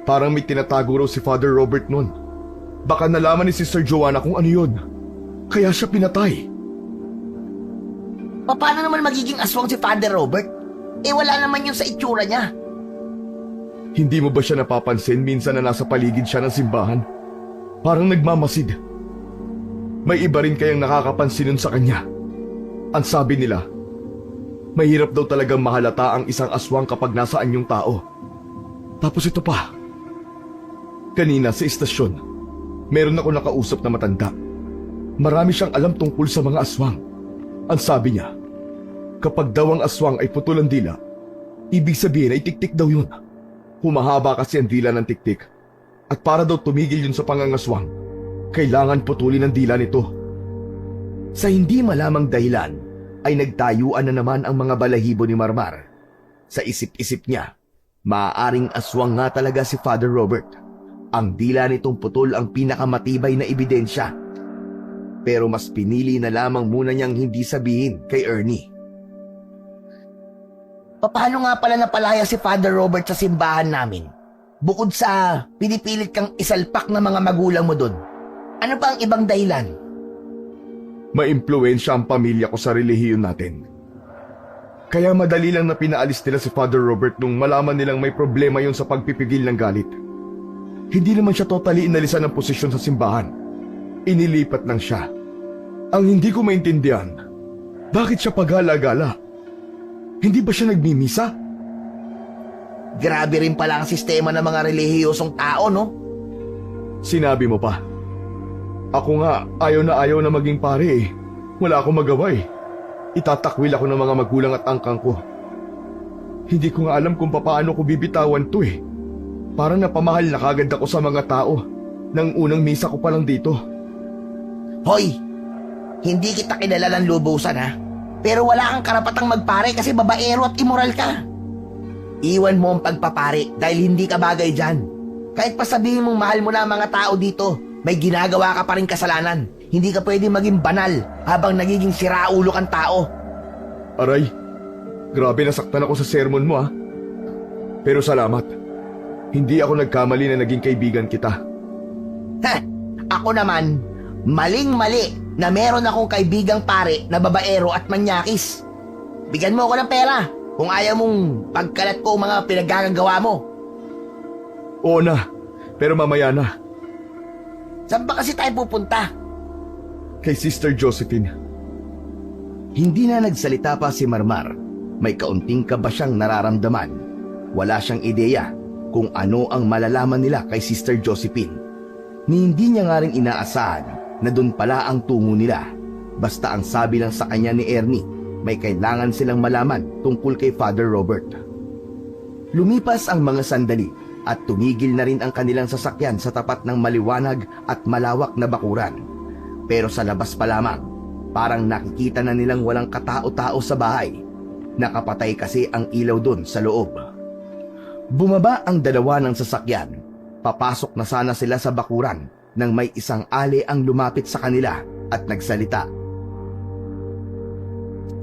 Parang may tinatago raw si Father Robert nun. Baka nalaman ni Sister Joanna kung ano yun. Kaya siya pinatay. Paano naman magiging aswang si Father Robert? Wala naman yun sa itsura niya. Hindi mo ba siya napapansin minsan na nasa paligid siya ng simbahan? Parang nagmamasid. May iba rin kayang nakakapansin nun sa kanya. Ang sabi nila, mahirap daw talagang mahalata ang isang aswang kapag nasaan yung tao. Tapos ito pa. Kanina sa istasyon, meron ako nakausap na matanda. Marami siyang alam tungkol sa mga aswang. Ang sabi niya, kapag daw ang aswang ay putol ang dila, ibig sabihin ay tiktik daw yun. Humahaba kasi ang dila ng tiktik. At para daw tumigil yun sa pangangaswang, kailangan putulin ang dila nito. Sa hindi malamang dahilan, ay nagtayuan na naman ang mga balahibo ni Marmar. Sa isip-isip niya, maaaring aswang nga talaga si Father Robert. Ang dila nitong putol ang pinakamatibay na ebidensya. Pero mas pinili na lamang muna niyang hindi sabihin kay Ernie. Paano nga pala napalaya si Father Robert sa simbahan namin? Bukod sa pinipilit kang isalpak ng mga magulang mo doon, ano pa ang ibang dahilan? Maimpluwensya ang pamilya ko sa relihiyon natin. Kaya madali lang na pinaalis nila si Father Robert nung malaman nilang may problema yon sa pagpipigil ng galit. Hindi naman siya totally inalisan ng posisyon sa simbahan. Inilipat lang siya. Ang hindi ko maintindihan, bakit siya pagala-gala? Hindi ba siya nagmimisa? Grabe rin pala ang sistema ng mga relihiyosong tao, no? Sinabi mo pa. Ako nga, ayaw na maging pare eh. Wala akong magawa eh. Itatakwil ako ng mga magulang at angkang ko. Hindi ko nga alam kung paano ko bibitawan to eh. Parang napamahal na kagad ako sa mga tao nang unang misa ko pa lang dito. Hoy, hindi kita kilala ng lubusan ha. Pero wala kang karapatang magpare kasi babaero at immoral ka. Iwan mo ang pagpapare dahil hindi ka bagay dyan. Kahit pa sabihin mong mahal mo na ang mga tao dito, may ginagawa ka pa rin kasalanan. Hindi ka pwedeng maging banal habang nagiging siraulo kang tao. Aray, grabe nasaktan ako sa sermon mo ha. Pero salamat. Hindi ako nagkamali na naging kaibigan kita. Ha! Ako naman, maling-mali na meron akong kaibigang pare na babaero at manyakis. Bigyan mo ako ng pera kung ayaw mong pagkalat ko ang mga pinaggagawa mo. Oo na, pero mamaya na. Saan ba kasi tayo pupunta? Kay Sister Josephine. Hindi na nagsalita pa si Marmar. May kaunting kaba siyang nararamdaman. Wala siyang ideya kung ano ang malalaman nila kay Sister Josephine. Ni hindi niya nga rin inaasahan na dun pala ang tungo nila. Basta ang sabi lang sa kanya ni Ernie, may kailangan silang malaman tungkol kay Father Robert. Lumipas ang mga sandali at tumigil na rin ang kanilang sasakyan sa tapat ng maliwanag at malawak na bakuran. Pero sa labas pa lamang, parang nakikita na nilang walang katao-tao sa bahay. Nakapatay kasi ang ilaw doon sa loob. Bumaba ang dalawa ng sasakyan. Papasok na sana sila sa bakuran nang may isang ale ang lumapit sa kanila at nagsalita.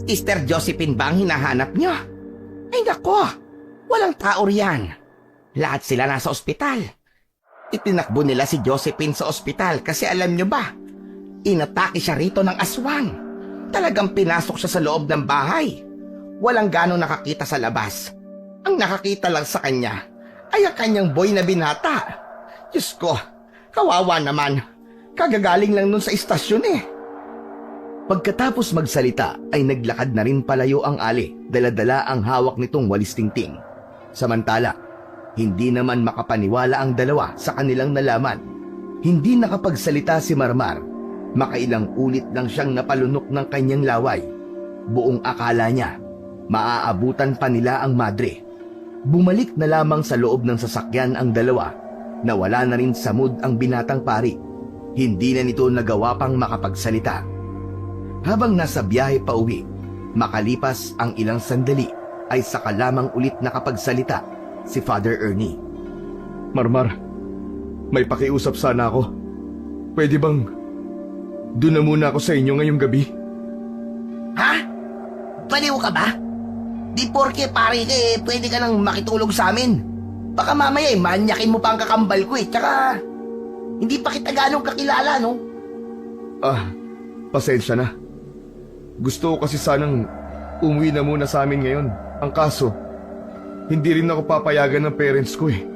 Sister Josephine ba ang hinahanap niyo? Ay nako, walang tao riyan. Lahat sila nasa ospital. Itinakbo nila si Josephine sa ospital kasi alam niyo ba, inatake siya rito ng aswang. Talagang pinasok siya sa loob ng bahay. Walang ganong nakakita sa labas. Ang nakakita lang sa kanya ay ang kanyang boy na binata. Diyos ko, kawawa naman. Kagagaling lang nun sa istasyon eh. Pagkatapos magsalita ay naglakad na rin palayo ang ale, dala-dala ang hawak nitong walis tingting. Samantala, hindi naman makapaniwala ang dalawa sa kanilang nalaman. Hindi nakapagsalita si Marmar. Makailang ulit lang siyang napalunok ng kanyang laway. Buong akala niya, maaabutan pa nila ang madre. Bumalik na lamang sa loob ng sasakyan ang dalawa. Nawala na rin sa mood ang binatang pari. Hindi na nito nagawa pang makapagsalita. Habang nasa biyahe pa uwi, makalipas ang ilang sandali, ay saka lamang ulit nakapagsalita si Father Ernie. Marmar, may pakiusap sana ako. Pwede bang doon na muna ako sa inyo ngayong gabi? Ha? Baliw ka ba? Di porke pare ka eh, pwede ka nang makitulog sa amin. Baka mamaya eh, manyakin mo pa ang kakambal ko eh. Tsaka, hindi pa kita ganong kakilala, no? Pasensya na. Gusto ko kasi sanang umuwi na muna sa amin ngayon. Ang kaso, hindi rin ako papayagan ng parents ko eh.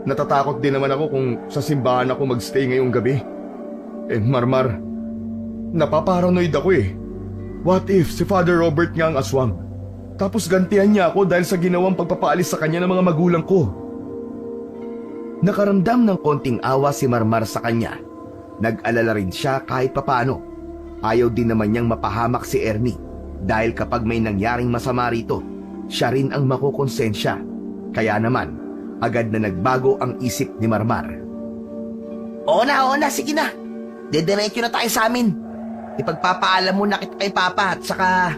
Natatakot din naman ako kung sa simbahan ako magstay ngayong gabi. Marmar, napaparanoid ako eh. What if si Father Robert nga ang aswang? Tapos gantihan niya ako dahil sa ginawang pagpapaalis sa kanya ng mga magulang ko. Nakaramdam ng konting awa si Marmar sa kanya. Nag-alala rin siya kahit papano. Ayaw din naman niyang mapahamak si Ernie dahil kapag may nangyaring masama rito, siya rin ang makukonsensya. Kaya naman, agad na nagbago ang isip ni Marmar. Oo na, sige na. Dediretso na tayo sa amin. Ipagpapaalam mo na kita kay Papa at saka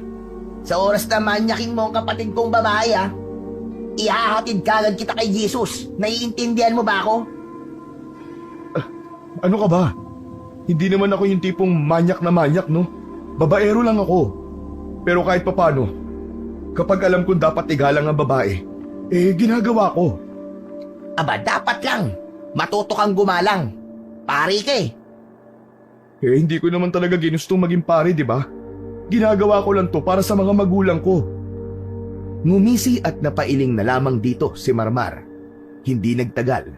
sa oras na manyakin mo ang kapatid kong babae ihahatid kagad kita kay Jesus. Naiintindihan mo ba ako? Ano ka ba? Hindi naman ako yung tipong manyak na manyak, no? Babaero lang ako. Pero kahit papano, kapag alam kong dapat igalang ang babae, ginagawa ko. Aba, dapat lang. Matuto kang gumalang. Pari ka eh. Hindi ko naman talaga ginustong maging pare, di ba? Ginagawa ko lang to para sa mga magulang ko. Ngumisi at napailing na lamang dito si Marmar. Hindi nagtagal,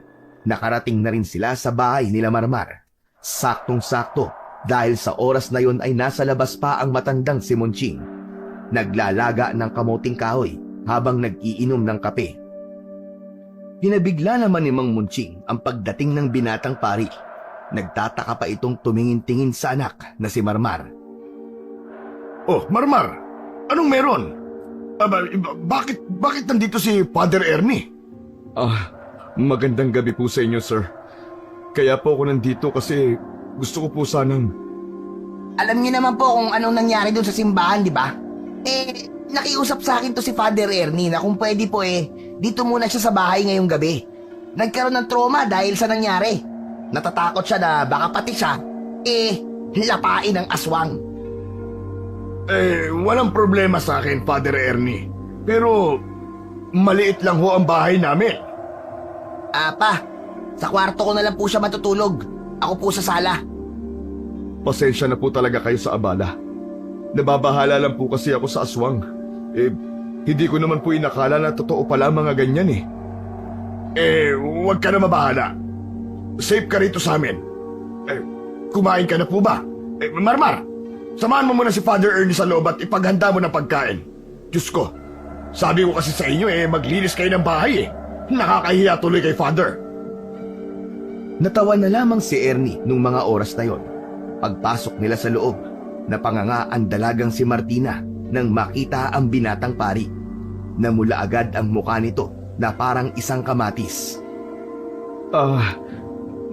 nakarating na rin sila sa bahay nila Marmar. Saktong-sakto dahil sa oras na yon ay nasa labas pa ang matandang si Monching. Naglalaga ng kamuting kahoy habang nag-iinom ng kape. Hinabigla naman ni Mang Monching ang pagdating ng binatang pari. Nagtataka pa itong tumingin-tingin sa anak na si Marmar. Oh, Marmar, anong meron? Bakit nandito si Father Ernie? Magandang gabi po sa inyo, sir. Kaya po ako nandito kasi gusto ko po sanang... Alam niyo naman po kung anong nangyari doon sa simbahan, di ba? Nakiusap sa akin to si Father Ernie na kung pwede po dito muna siya sa bahay ngayong gabi. Nagkaroon ng trauma dahil sa nangyari. Natatakot siya na baka pati siya, lapain ng aswang. Walang problema sa akin, Father Ernie. Pero, maliit lang ho ang bahay namin. Pa, sa kwarto ko na lang po siya matutulog. Ako po sa sala. Pasensya na po talaga kayo sa abala. Nababahala lang po kasi ako sa aswang. Hindi ko naman po inakala na totoo pala mga ganyan. Huwag ka na mabahala. Safe ka rito sa amin. Kumain ka na po ba? Marmar, samahan mo muna si Father Ernie sa loob at ipaghanda mo ng pagkain. Diyos ko, sabi ko kasi sa inyo maglinis kayo ng bahay. Nakakahiya tuloy kay Father. Natawa na lamang si Ernie nung mga oras na yon. Pagpasok nila sa loob, napanganga ang dalagang si Martina nang makita ang binatang pari. Namula agad ang mukha nito na parang isang kamatis.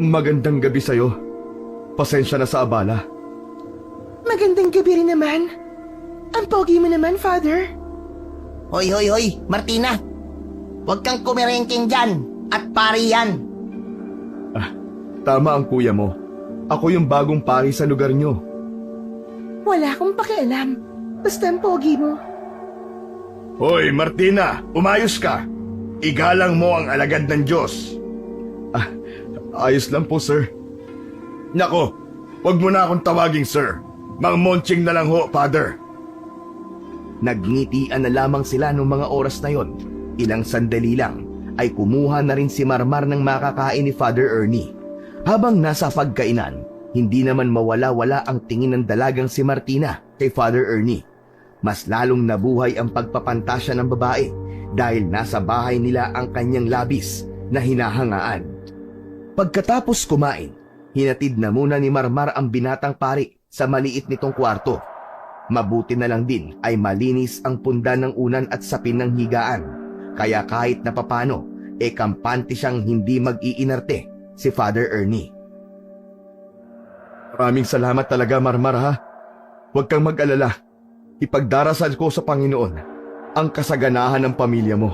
Magandang gabi sa'yo. Pasensya na sa abala. Magandang gabi rin naman. Ang pogi mo naman, Father. Hoy, Martina. Huwag kang kumirengking dyan at pari yan. Tama ang kuya mo. Ako yung bagong pari sa lugar nyo. Wala akong pakialam. Basta ang pogi mo. Hoy, Martina, umayos ka. Igalang mo ang alagad ng Diyos. Ayos lang po, sir. Nako, wag mo na akong tawaging sir. Mang Monching na lang ho, Father. Nagngitian na lamang sila nung mga oras na yon. Ilang sandali lang ay kumuha na rin si Marmar ng makakain ni Father Ernie. Habang nasa pagkainan, hindi naman mawala-wala ang tingin ng dalagang si Martina kay Father Ernie. Mas lalong nabuhay ang pagpapantasya ng babae dahil nasa bahay nila ang kanyang labis na hinahangaan. Pagkatapos kumain, hinatid na muna ni Marmar ang binatang pari sa maliit nitong kwarto. Mabuti na lang din ay malinis ang punda ng unan at sapin ng higaan. Kaya kahit na papano, kampante siyang hindi mag-iinarte si Father Ernie. Maraming salamat talaga, Marmar, ha? Huwag kang mag-alala. Ipagdarasal ko sa Panginoon ang kasaganahan ng pamilya mo.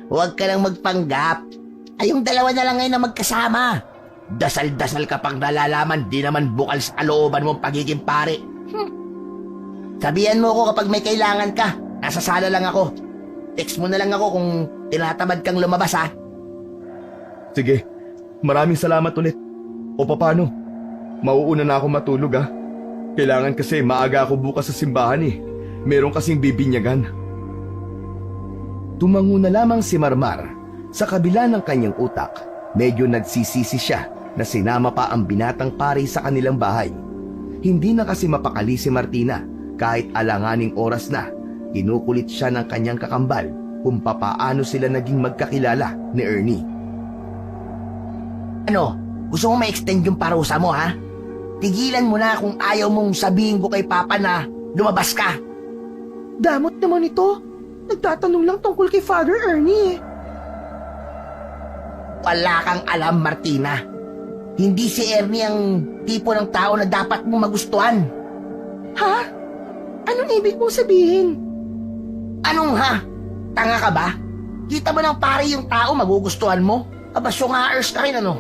Huwag ka lang magpanggap. Yung dalawa na lang ngayon na magkasama. Dasal-dasal ka pang nalalaman, di naman bukal sa kalooban mong pagiging pare. Sabihan mo ako kapag may kailangan ka. Nasa sala lang ako. Text mo na lang ako kung tinatamad kang lumabas, ha? Sige, maraming salamat ulit. O papano? Mauuna na ako matulog, ha? Kailangan kasi maaga ako bukas sa simbahan, Meron kasing bibinyagan. Tumango na lamang si Marmar. Sa kabila ng kanyang utak, medyo nagsisisi siya na sinama pa ang binatang pari sa kanilang bahay. Hindi na kasi mapakali si Martina kahit alanganing oras na. Kinukulit siya ng kanyang kakambal kung papaano sila naging magkakilala ni Ernie. Ano? Gusto mo ma-extend yung parusa mo, ha? Tigilan mo na kung ayaw mong sabihin ko kay Papa na lumabas ka. Damot naman ito. Nagtatanong lang tungkol kay Father Ernie. Wala kang alam, Martina. Hindi si Ernie ang tipo ng tao na dapat mong magustuhan. Ha? Anong ibig mong sabihin? Anong ha? Tanga ka ba? Kita mo ng pare yung tao, magugustuhan mo? Aba, syungaers ka rin, ano?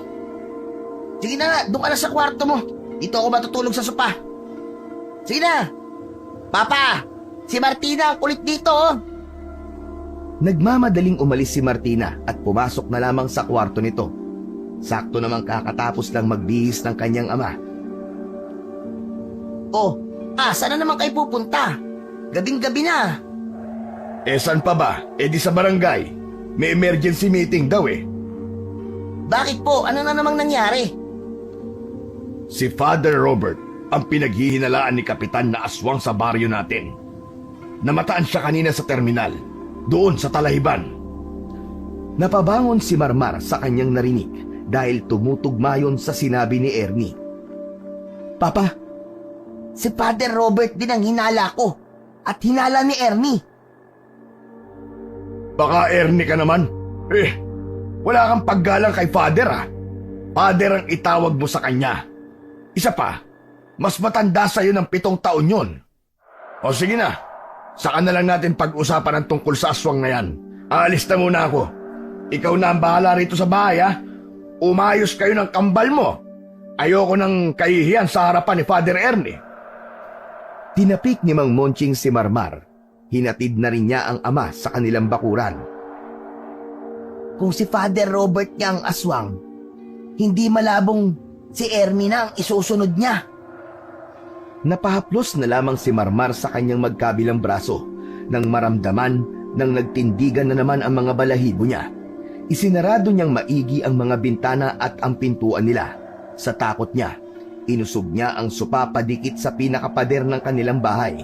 Sige na nga, doon ka na sa kwarto mo. Dito ako matutulog sa sopa. Sige na. Papa, si Martina ang kulit dito, oh. Nagmamadaling umalis si Martina at pumasok na lamang sa kwarto nito. Sakto namang kakatapos lang magbihis ng kanyang ama. Oh, saan na naman kayo pupunta? Gabing-gabi na. Saan pa ba? Di sa barangay. May emergency meeting daw, Bakit po? Ano na namang nangyari? Si Father Robert ang pinaghihinalaan ni Kapitan na aswang sa baryo natin. Namataan siya kanina sa terminal, doon sa Talahiban. Napabangon si Marmar sa kanyang narinig dahil tumutugma yun sa sinabi ni Ernie. Papa, Si Father Robert din ang hinala ko at hinala ni Ernie. Baka Ernie ka naman. Wala kang paggalang kay Father ah. Father ang itawag mo sa kanya. Isa pa, mas matanda sa'yo ng 7 taon yun. O sige na, saka na lang natin pag-usapan ang tungkol sa aswang na yan. Aalis na muna ako. Ikaw na ang bahala rito sa bahay ha. Umayos kayo ng kambal mo. Ayoko nang kahihiyan sa harapan ni Father Ernie. Tinapik ni Mang Monching si Marmar. Hinatid na rin niya ang ama sa kanilang bakuran. Kung si Father Robert niya ang aswang, hindi malabong si Ernie na ang isusunod niya. Napahaplos na lamang si Marmar sa kanyang magkabilang braso nang maramdaman nang nagtindigan na naman ang mga balahibo niya. Isinarado niyang maigi ang mga bintana at ang pintuan nila. Sa takot niya, inusog niya ang sopa padikit sa pinakapader ng kanilang bahay.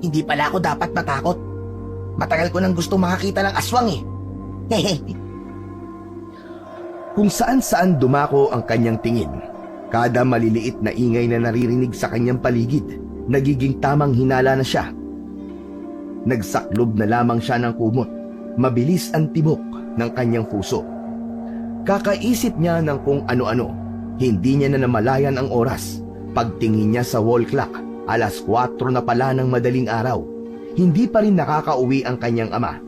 Hindi pala ako dapat matakot. Matagal ko nang gusto makakita ng aswang eh. Kung saan-saan dumako ang kanyang tingin, kada maliliit na ingay na naririnig sa kanyang paligid, nagiging tamang hinala na siya. Nagsaklob na lamang siya ng kumot, mabilis ang tibok ng kanyang puso. Kakaisip niya ng kung ano-ano, hindi niya na namalayan ang oras. Pagtingin niya sa wall clock, 4:00 na pala ng madaling araw. Hindi pa rin nakakauwi ang kanyang ama.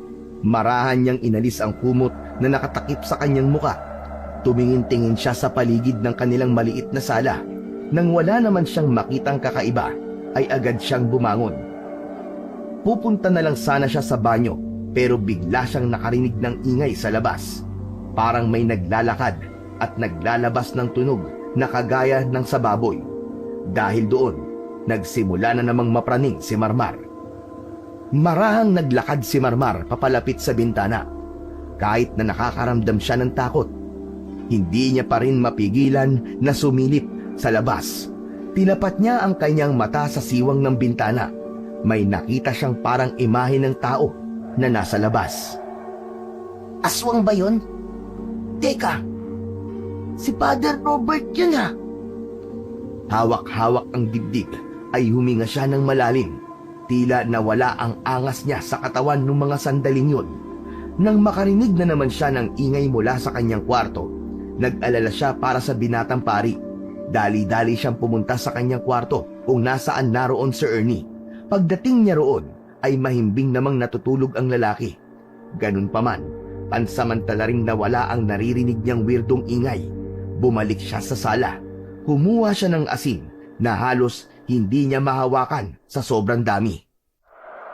Marahan niyang inalis ang kumot na nakatakip sa kanyang muka. Tumingin-tingin siya sa paligid ng kanilang maliit na sala. Nang wala naman siyang makitang kakaiba, ay agad siyang bumangon. Pupunta na lang sana siya sa banyo, pero bigla siyang nakarinig ng ingay sa labas. Parang may naglalakad at naglalabas ng tunog na kagaya ng sa baboy. Dahil doon, nagsimula na namang mapraning si Marmar. Marahang naglakad si Marmar papalapit sa bintana. Kahit na nakakaramdam siya ng takot, hindi niya pa rin mapigilan na sumilip sa labas. Tinapat niya ang kanyang mata sa siwang ng bintana. May nakita siyang parang imahe ng tao na nasa labas. Aswang ba yun? Teka, si Father Robert yun ha. Hawak-hawak ang dibdib ay huminga siya ng malalim. Tila nawala ang angas niya sa katawan ng mga sandaling yun. Nang makarinig na naman siya ng ingay mula sa kanyang kwarto, nag-alala siya para sa binatang pari. Dali-dali siyang pumunta sa kanyang kwarto kung nasaan naroon si Ernie. Pagdating niya roon, ay mahimbing namang natutulog ang lalaki. Ganun pa man, pansamantala ring nawala ang naririnig niyang weirdong ingay. Bumalik siya sa sala. Kumuha siya ng asin na halos hindi niya mahawakan sa sobrang dami.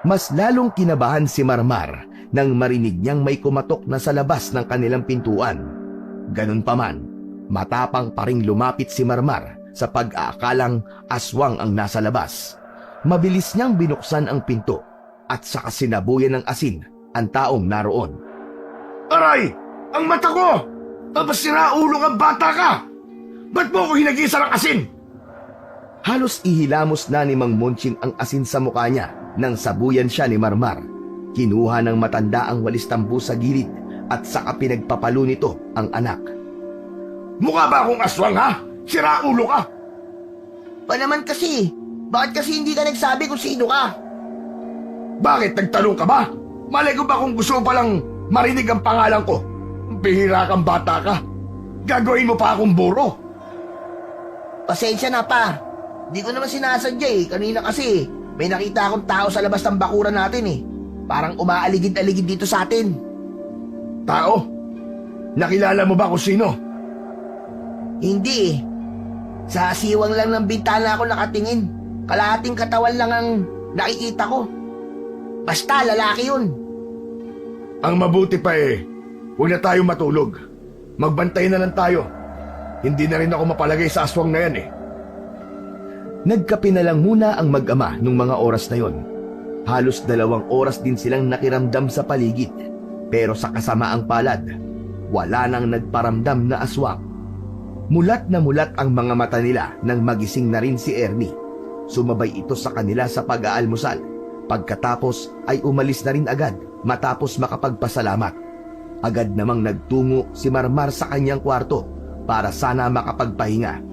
Mas lalong kinabahan si Marmar nang marinig niyang may kumatok na sa labas ng kanilang pintuan. Ganun pa man, matapang pa ring lumapit si Marmar sa pag-aakalang aswang ang nasa labas. Mabilis niyang binuksan ang pinto at saka sinabuyan ng asin ang taong naroon. Aray! Ang mata ko! Papasira ulo kang bata ka! Ba't mo ako hinagisa ng asin? Halos ihilamos na ni Mang Monching ang asin sa mukha niya nang sabuyan siya ni Marmar. Kinuha ng matanda ang walis tambo sa gilid at saka pinagpapalo nito ang anak. Mukha ba akong aswang ha? Sira ulo ka! Pa naman kasi, bakit kasi hindi ka nagsabi kung sino ka? Bakit nagtanong ka ba? Malay ko ba kung gusto mo palang marinig ang pangalan ko? Bihira kang bata ka. Gagawin mo pa akong buro. Pasensya na pa. Di ko naman sinasadya eh. Kanina kasi may nakita akong tao sa labas ng bakuran natin eh. Parang umaaligid-aligid dito sa atin. Tao? Nakilala mo ba kung sino? Hindi eh. Sa siwang lang ng bintana ako nakatingin. Kalahating katawan lang ang nakikita ko. Basta lalaki yun. Ang mabuti pa eh, huwag na tayo matulog. Magbantay na lang tayo. Hindi na rin ako mapalagay sa aswang na yan eh. Nagkape na lang muna ang mag-ama nung mga oras na yon. Halos 2 oras din silang nakiramdam sa paligid. Pero sa kasamaang palad, wala nang nagparamdam na aswang. Mulat na mulat ang mga mata nila nang magising na rin si Ernie. Sumabay ito sa kanila sa pag-aalmusal. Pagkatapos ay umalis na rin agad matapos makapagpasalamat. Agad namang nagtungo si Marmar sa kanyang kwarto para sana makapagpahinga.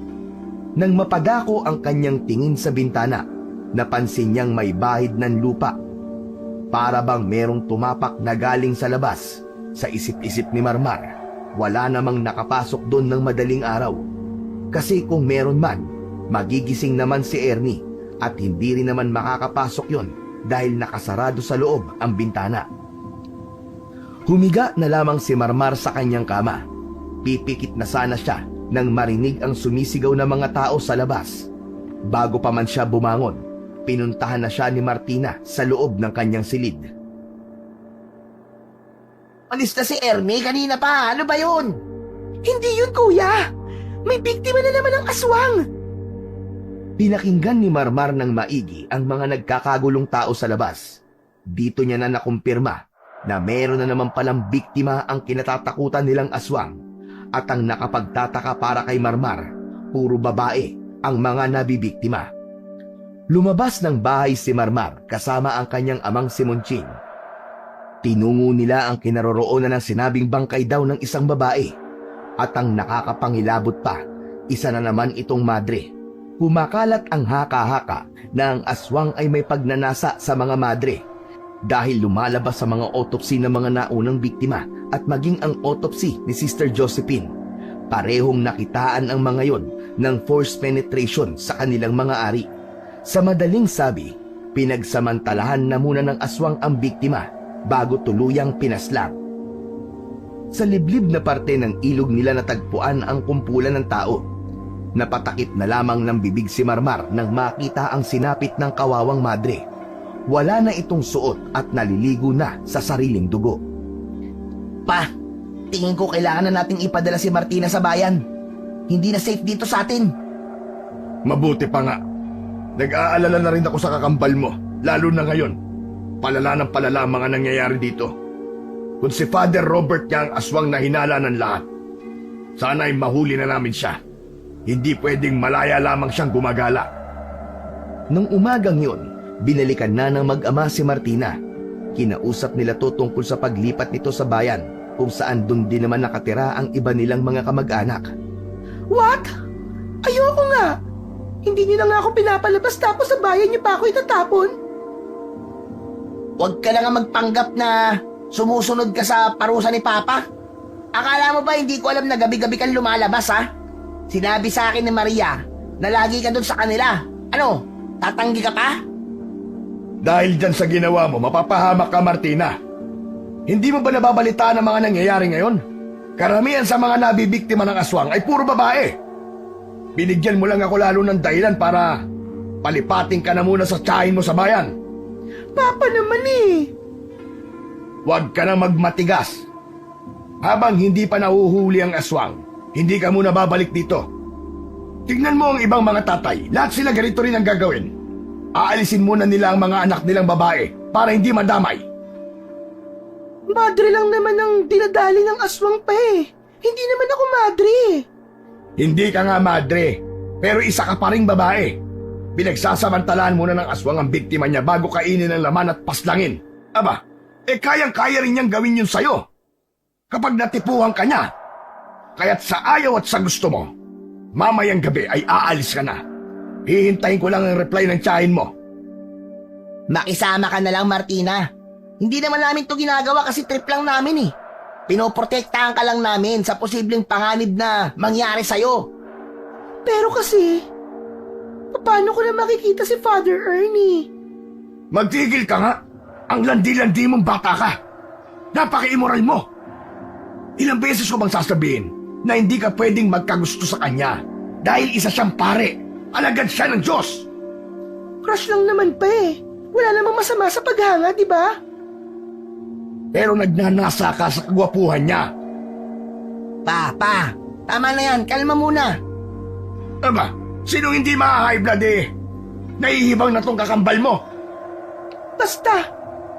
Nang mapadako ang kanyang tingin sa bintana, napansin niyang may bahid ng lupa. Para bang merong tumapak na galing sa labas. Sa isip-isip ni Marmar, wala namang nakapasok doon ng madaling araw. Kasi kung meron man, magigising naman si Ernie at hindi rin naman makakapasok yon dahil nakasarado sa loob ang bintana. Humiga na lamang si Marmar sa kanyang kama. Pipikit na sana siya nang marinig ang sumisigaw na mga tao sa labas. Bago pa man siya bumangon, pinuntahan na siya ni Martina sa loob ng kanyang silid. Alis na si Ernie kanina pa. Ano ba yun? Hindi yun, kuya! May biktima na naman ng aswang! Pinakinggan ni Marmar ng maigi ang mga nagkakagulong tao sa labas. Dito niya na nakumpirma na meron na naman palang biktima ang kinatatakutan nilang aswang. At ang nakapagtataka para kay Marmar, puro babae ang mga nabibiktima. Lumabas ng bahay si Marmar kasama ang kanyang amang si Monching. Tinungo nila ang kinaroroonan ng sinabing bangkay daw ng isang babae. At ang nakakapangilabot pa, isa na naman itong madre. Humakalat ang haka-haka na ang aswang ay may pagnanasa sa mga madre. Dahil lumalabas sa mga autopsy ng mga naunang biktima at maging ang autopsy ni Sister Josephine. Parehong nakitaan ang mga yon ng forced penetration sa kanilang mga ari. Sa madaling sabi, pinagsamantalahan na muna ng aswang ang biktima bago tuluyang pinaslang. Sa liblib na parte ng ilog nila natagpuan ang kumpulan ng tao. Napatakip na lamang ng bibig si Marmar nang makita ang sinapit ng kawawang madre. Wala na itong suot at naliligo na sa sariling dugo. Pa, tingin ko kailangan na nating ipadala si Martina sa bayan. Hindi na safe dito sa atin. Mabuti pa nga. Nag-aalala na rin ako sa kakambal mo, lalo na ngayon. Palala ng palala ang mga nangyayari dito. Kung si Father Robert niya ang aswang na hinala ng lahat, sana ay mahuli na namin siya. Hindi pwedeng malaya lamang siyang gumagala. Nung umagang yun, binalikan na ng mag-ama si Martina. Kinausap nila to tungkol sa paglipat nito sa bayan kung saan doon din naman nakatira ang iba nilang mga kamag-anak. What? Ayoko nga! Hindi niyo na nga ako pinapalabas tapos sa bayan niyo pa ako itatapon? Huwag ka na nga magpanggap na sumusunod ka sa parusa ni Papa. Akala mo ba hindi ko alam na gabi-gabi kang lumalabas, ha? Sinabi sa akin ni Maria na lagi ka doon sa kanila. Ano? Tatanggi ka pa? Dahil dyan sa ginawa mo, mapapahamak ka, Martina. Hindi mo ba nababalitaan ang mga nangyayari ngayon? Karamihan sa mga nabibiktima ng aswang ay puro babae. Binigyan mo lang ako lalo ng dahilan para palipating ka na muna sa tiyahin mo sa bayan. Papa naman eh! Huwag ka na magmatigas. Habang hindi pa nahuhuli ang aswang, hindi ka muna babalik dito. Tignan mo ang ibang mga tatay, lahat sila ganito rin ang gagawin. Aalisin muna nila ang mga anak nilang babae para hindi madamay. Madre lang naman ang dinadali ng aswang pa eh. Hindi naman ako madre. Hindi ka nga madre, pero isa ka pa ring babae. Pinagsasamantalaan muna ng aswang ang biktima niya bago kainin ang laman at paslangin. Aba, kayang-kaya rin niyang gawin yun sa'yo. Kapag natipuhan ka niya, kaya't sa ayaw at sa gusto mo, mamayang gabi ay aalis ka na. Hihintayin ko lang ang reply ng tiyahin mo. Makisama ka na lang, Martina. Hindi naman namin to ginagawa kasi trip lang namin eh. Pinoprotektahan ka lang namin sa posibleng panganib na mangyari sa'yo. Pero kasi, paano ko na makikita si Father Ernie? Magtigil ka nga. Ang landi-landi mong bata ka. Napaka-immoral mo. Ilang beses ko bang sasabihin na hindi ka pwedeng magkagusto sa kanya dahil isa siyang pare. Alagad siya ng Diyos. Crush lang naman pa eh. Wala namang masama sa paghanga, di ba? Pero nagnanasa ka sa kagwapuhan niya. Pa, tama na yan. Kalma muna. Aba, sino hindi ma-high blood eh? Nahihibang na tong kakambal mo. Basta,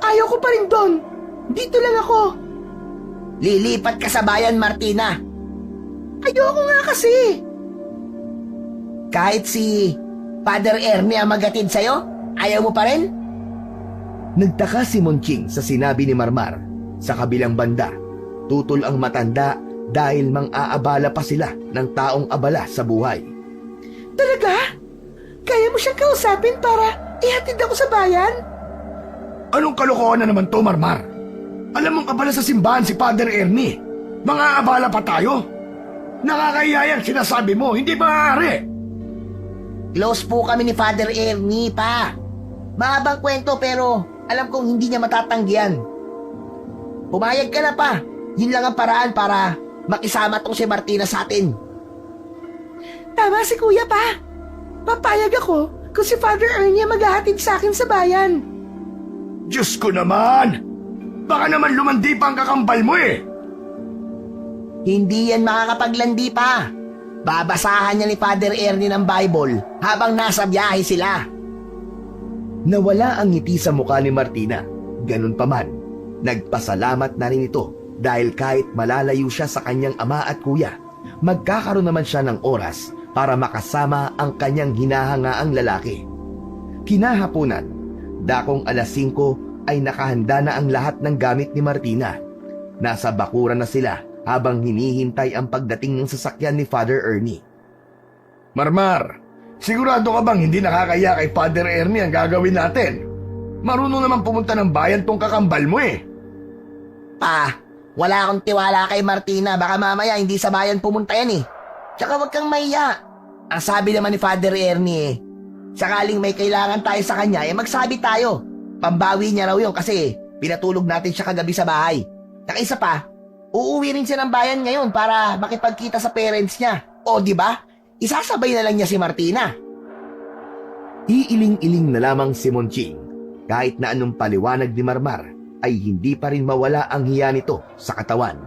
ayaw ko pa rin doon. Dito lang ako. Lilipat ka sa bayan, Martina. Ayoko nga kasi. Kahit si Father Ernie ang magatid sa'yo, ayaw mo pa rin? Nagtaka si Monching sa sinabi ni Marmar. Sa kabilang banda, Napututol ang matanda dahil mang-aabala pa sila ng taong abala sa buhay. Talaga? Kaya mo siyang kausapin para ihatid ako sa bayan? Anong kalokohan na naman to, Marmar? Alam mong abala sa simbahan si Father Ernie. Mga abala pa tayo? Nakakahiya yan sinasabi mo, hindi maaari. Close po kami ni Father Ernie, pa. Mahabang kwento pero alam kong hindi niya matatanggihan. Pumayag ka na, pa. Yun lang ang paraan para makisama tong si Martina sa atin. Tama si Kuya, pa. Papayag ako kung si Father Ernie ang maghahatid sa akin sa bayan. Diyos ko naman! Baka naman lumandi pa ang kakambal mo eh! Hindi yan makakapaglandi, pa. Babasahan niya ni Father Ernie ng Bible habang nasa biyahe sila. Nawala ang ngiti sa mukha ni Martina. Ganun pa man, nagpasalamat na rin ito dahil kahit malalayo siya sa kanyang ama at kuya, magkakaroon naman siya ng oras para makasama ang kanyang hinahangaang lalaki. Kinahaponan, dakong 5:00 ay nakahanda na ang lahat ng gamit ni Martina. Nasa bakuran na sila habang hinihintay ang pagdating ng sasakyan ni Father Ernie. Marmar, sigurado ka bang hindi nakakaya kay Father Ernie ang gagawin natin? Marunong naman pumunta ng bayan tong kakambal mo eh. Pa, wala akong tiwala kay Martina. Baka mamaya hindi sa bayan pumunta yan eh. Tsaka wag kang mahiya. Ang sabi naman ni Father Ernie eh, sakaling may kailangan tayo sa kanya, magsabi tayo. Pambawi niya raw yun kasi pinatulog natin siya kagabi sa bahay. Tsaka isa pa, uuwi rin siya ng bayan ngayon para makipagkita sa parents niya. O di ba? Isasabay na lang niya si Martina. Iiling-iling na lamang si Monching. Kahit na anong paliwanag ni Marmar, ay hindi pa rin mawala ang hiya nito sa katawan.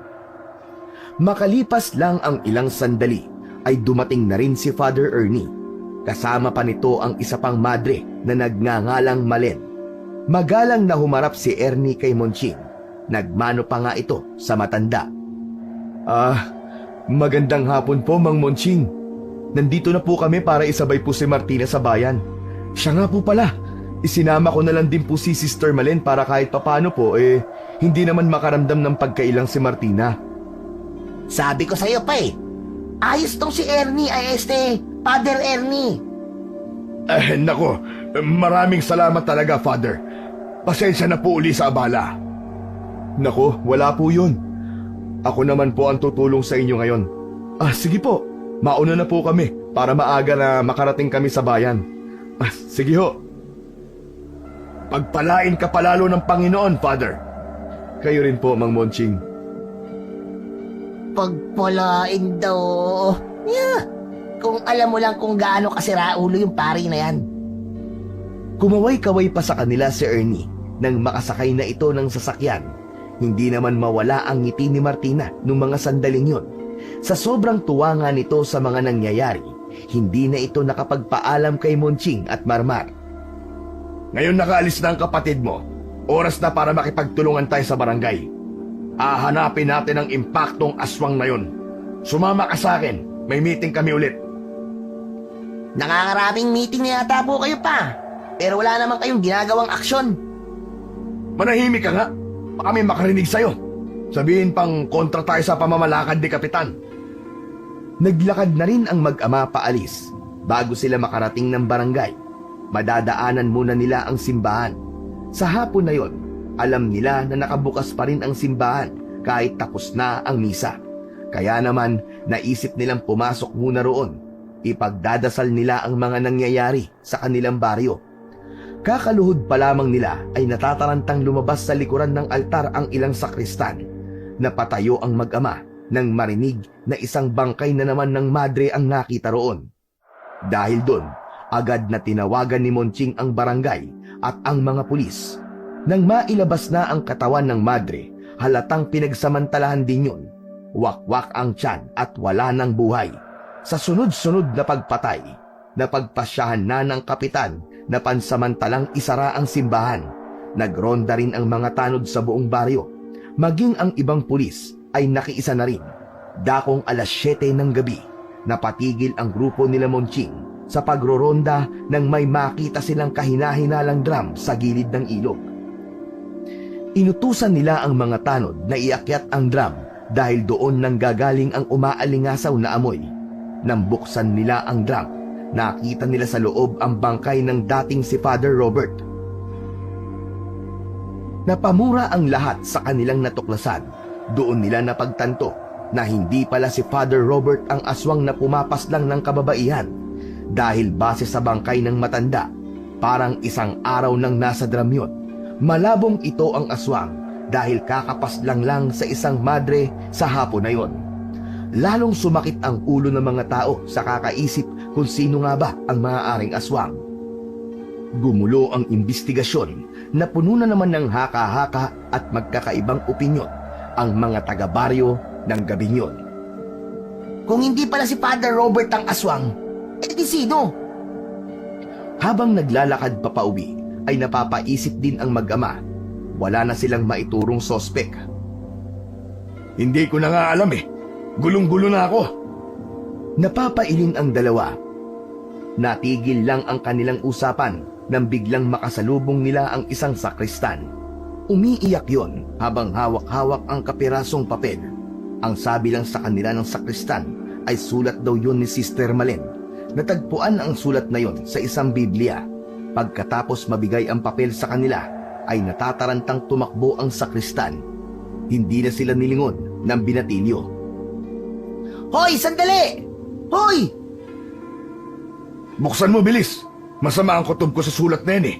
Makalipas lang ang ilang sandali, ay dumating na rin si Father Ernie. Kasama pa nito ang isa pang madre na nagngangalang Malen. Magalang na humarap si Ernie kay Monching. Nagmano pa nga ito sa matanda. Magandang hapon po, Mang Monching. Nandito na po kami para isabay po si Martina sa bayan. Siya nga po pala, isinama ko na lang din po si Sister Malen para kahit papano po hindi naman makaramdam ng pagkailang si Martina. Sabi ko sa'yo pa eh, ayos tong si Ernie ay Father Ernie. Nako, maraming salamat talaga, Father. Pasensya na po uli sa abala. Nako, wala po yun. Ako naman po ang tutulong sa inyo ngayon. Sige po, mauna na po kami para maaga na makarating kami sa bayan. Sige ho. Pagpalain ka palalo ng Panginoon, Father. Kayo rin po, Mang Monching. Pagpalain daw. Yeah. Kung alam mo lang kung gaano kasira ulo yung pari na yan. Kumaway-kaway pa sa kanila si Ernie nang makasakay na ito ng sasakyan. Hindi naman mawala ang ngiti ni Martina nung mga sandaling yun. Sa sobrang tuwa nga nito sa mga nangyayari, hindi na ito nakapagpaalam kay Monching at Marmar. Ngayon nakaalis na ang kapatid mo. Oras na para makipagtulungan tayo sa barangay. Hahanapin natin ang impaktong aswang na yun. Sumama ka sa akin. May meeting kami ulit. Nakakaraming meeting na yata po kayo, pa. Pero wala naman kayong ginagawang aksyon. Manahimik ka nga. Baka may makarinig sa'yo. Sabihin pang kontra tayo sa pamamalakad ni Kapitan. Naglakad na rin ang mag-ama paalis. Bago sila makarating ng barangay, madadaanan muna nila ang simbahan. Sa hapon na yon, alam nila na nakabukas pa rin ang simbahan kahit tapos na ang misa. Kaya naman, naisip nilang pumasok muna roon. Ipagdadasal nila ang mga nangyayari sa kanilang baryo. Kakaluhod pa lamang nila ay natatarantang lumabas sa likuran ng altar ang ilang sakristan. Napatayo ang mag-ama nang marinig na isang bangkay na naman ng madre ang nakita roon. Dahil doon, agad na tinawagan ni Monching ang barangay at ang mga pulis. Nang mailabas na ang katawan ng madre, halatang pinagsamantalahan din yun. Wakwak ang tiyan at wala ng buhay. Sa sunod-sunod na pagpatay, napagpasyahan na ng kapitan na pansamantalang isara ang simbahan. Nagronda rin ang mga tanod sa buong baryo. Maging ang ibang pulis ay nakiisa na rin. Dakong 7:00 ng gabi, napatigil ang grupo nila Monching sa pagroronda nang may makita silang kahina-hinalang drum sa gilid ng ilog. Inutusan nila ang mga tanod na iakyat ang drum dahil doon nanggagaling ang umaalingasaw na amoy. Nang buksan nila ang drum, nakita nila sa loob ang bangkay ng dating si Father Robert. Napamura ang lahat sa kanilang natuklasan. Doon nila napagtanto na hindi pala si Father Robert ang aswang na pumapaslang ng kababaihan, dahil base sa bangkay ng matanda, parang isang araw nang nasa drum yun. Malabong ito ang aswang dahil kakapaslang lang sa isang madre sa hapon na yon. Lalong sumakit ang ulo ng mga tao sa kakaisip kung sino nga ba ang maaaring aswang. Gumulo ang imbestigasyon na puno na naman ng haka-haka at magkakaibang opinyon ang mga taga-baryo ng gabing yon. Kung hindi pala si Father Robert ang aswang, di sino? Habang naglalakad papauwi, ay napapaisip din ang mag-ama. Wala na silang maiturong sospek. Hindi ko na nga alam eh. Gulong-gulo na ako. Napapailing ang dalawa. Natigil lang ang kanilang usapan nang biglang makasalubong nila ang isang sakristan. Umiiyak yon habang hawak-hawak ang kapirasong papel. Ang sabi lang sa kanila ng sakristan ay sulat daw yun ni Sister Malen. Natagpuan ang sulat na yon sa isang Biblia. Pagkatapos mabigay ang papel sa kanila, ay natatarantang tumakbo ang sakristan. Hindi na sila nilingon ng binatilyo. Hoy, sandali! Hoy! Buksan mo bilis. Masama ang kutob ko sa sulat na yan eh.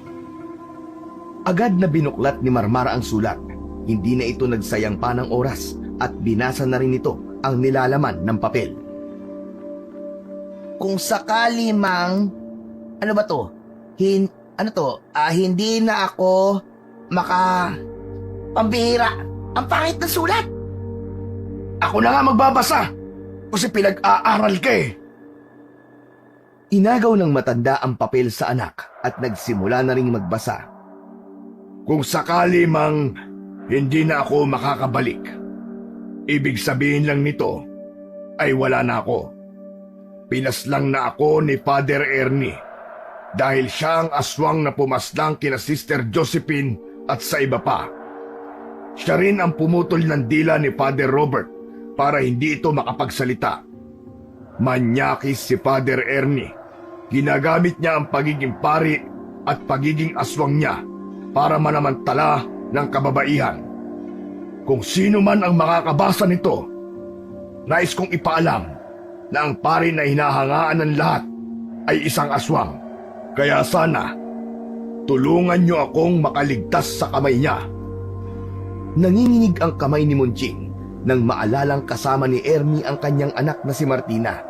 Agad na binuklat ni Marmar ang sulat. Hindi na ito nagsayang pa ng oras at binasa na rin nito ang nilalaman ng papel. Kung sakali mang... Ano ba to? Hindi na ako pambihira. Ang pangit na sulat. Ako na nga magbabasa. Kasi pinag-aaral ka eh. Inagaw ng matanda ang papel sa anak at nagsimula na ring magbasa. Kung sakali mang hindi na ako makakabalik, ibig sabihin lang nito ay wala na ako. Pinaslang na ako ni Father Ernie dahil siya ang aswang na pumaslang kina Sister Josephine at sa iba pa. Siya rin ang pumutol ng dila ni Father Robert para hindi ito makapagsalita. Manyakis si Father Ernie. Ginagamit niya ang pagiging pari at pagiging aswang niya para manamantala ng kababaihan. Kung sino man ang makakabasa nito, nais kong ipaalam na ang pari na hinahangaan ng lahat ay isang aswang. Kaya sana, tulungan niyo akong makaligtas sa kamay niya. Nanginginig ang kamay ni Monching nang maalalang kasama ni Ernie ang kanyang anak na si Martina.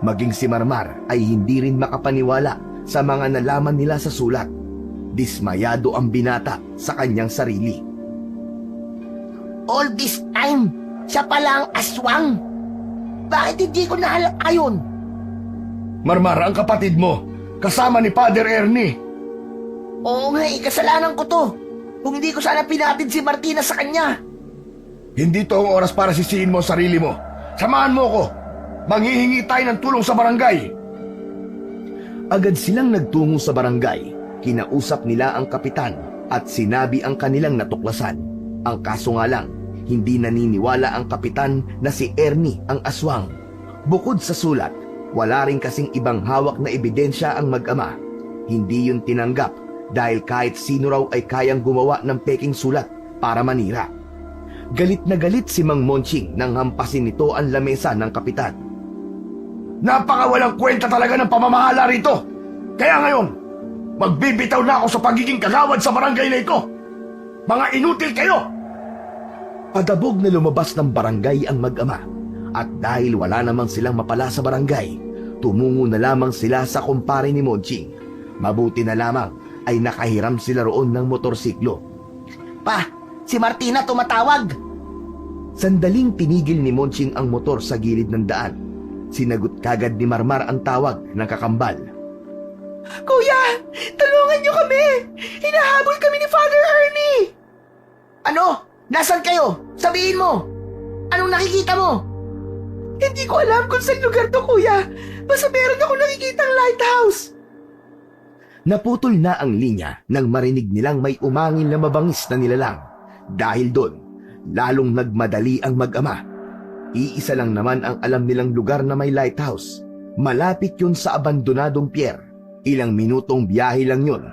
Maging si Marmar ay hindi rin makapaniwala sa mga nalaman nila sa sulat. Dismayado ang binata sa kanyang sarili. All this time, siya pala ang aswang. Bakit hindi ko nahalak ayon? Marmar, ang kapatid mo, kasama ni Father Ernie. Oo nga, kasalanan ko to. Kung hindi ko sana pinatid si Martina sa kanya. Hindi to ang oras para sisihin mo ang sarili mo. Samahan mo ko. Manghihingi tayo ng tulong sa barangay. Agad silang nagtungo sa barangay. Kinausap nila ang kapitan at sinabi ang kanilang natuklasan. Ang kaso nga lang, hindi naniniwala ang kapitan na si Ernie ang aswang. Bukod sa sulat, wala rin kasing ibang hawak na ebidensya ang mag-ama. Hindi yun tinanggap dahil kahit sino raw ay kayang gumawa ng peking sulat para manira. Galit na galit si Mang Monching nang hampasin nito ang lamesa ng kapitan. Napakawalang kwenta talaga ng pamamahala rito. Kaya ngayon, magbibitaw na ako sa pagiging kagawad sa barangay na ito. Mga inutil kayo! Padabog na lumabas ng barangay ang mag-ama. At dahil wala namang silang mapala sa barangay, tumungo na lamang sila sa kumpare ni Monching. Mabuti na lamang ay nakahiram sila roon ng motorsiklo. Pa, si Martina tumatawag. Sandaling tinigil ni Monching ang motor sa gilid ng daan. Sinagot kagad ni Marmar ang tawag ng kakambal. Kuya, tulungan niyo kami! Hinahabol kami ni Father Ernie! Ano? Nasaan kayo? Sabihin mo! Anong nakikita mo? Hindi ko alam kung saan lugar to, kuya. Basta meron ako nakikitang lighthouse. Naputol na ang linya nang marinig nilang may umangin na mabangis na nilalang. Dahil doon, lalong nagmadali ang mag-ama Iisa lang naman ang alam nilang lugar na may lighthouse. Malapit yun sa abandonadong pier. Ilang minutong biyahe lang yun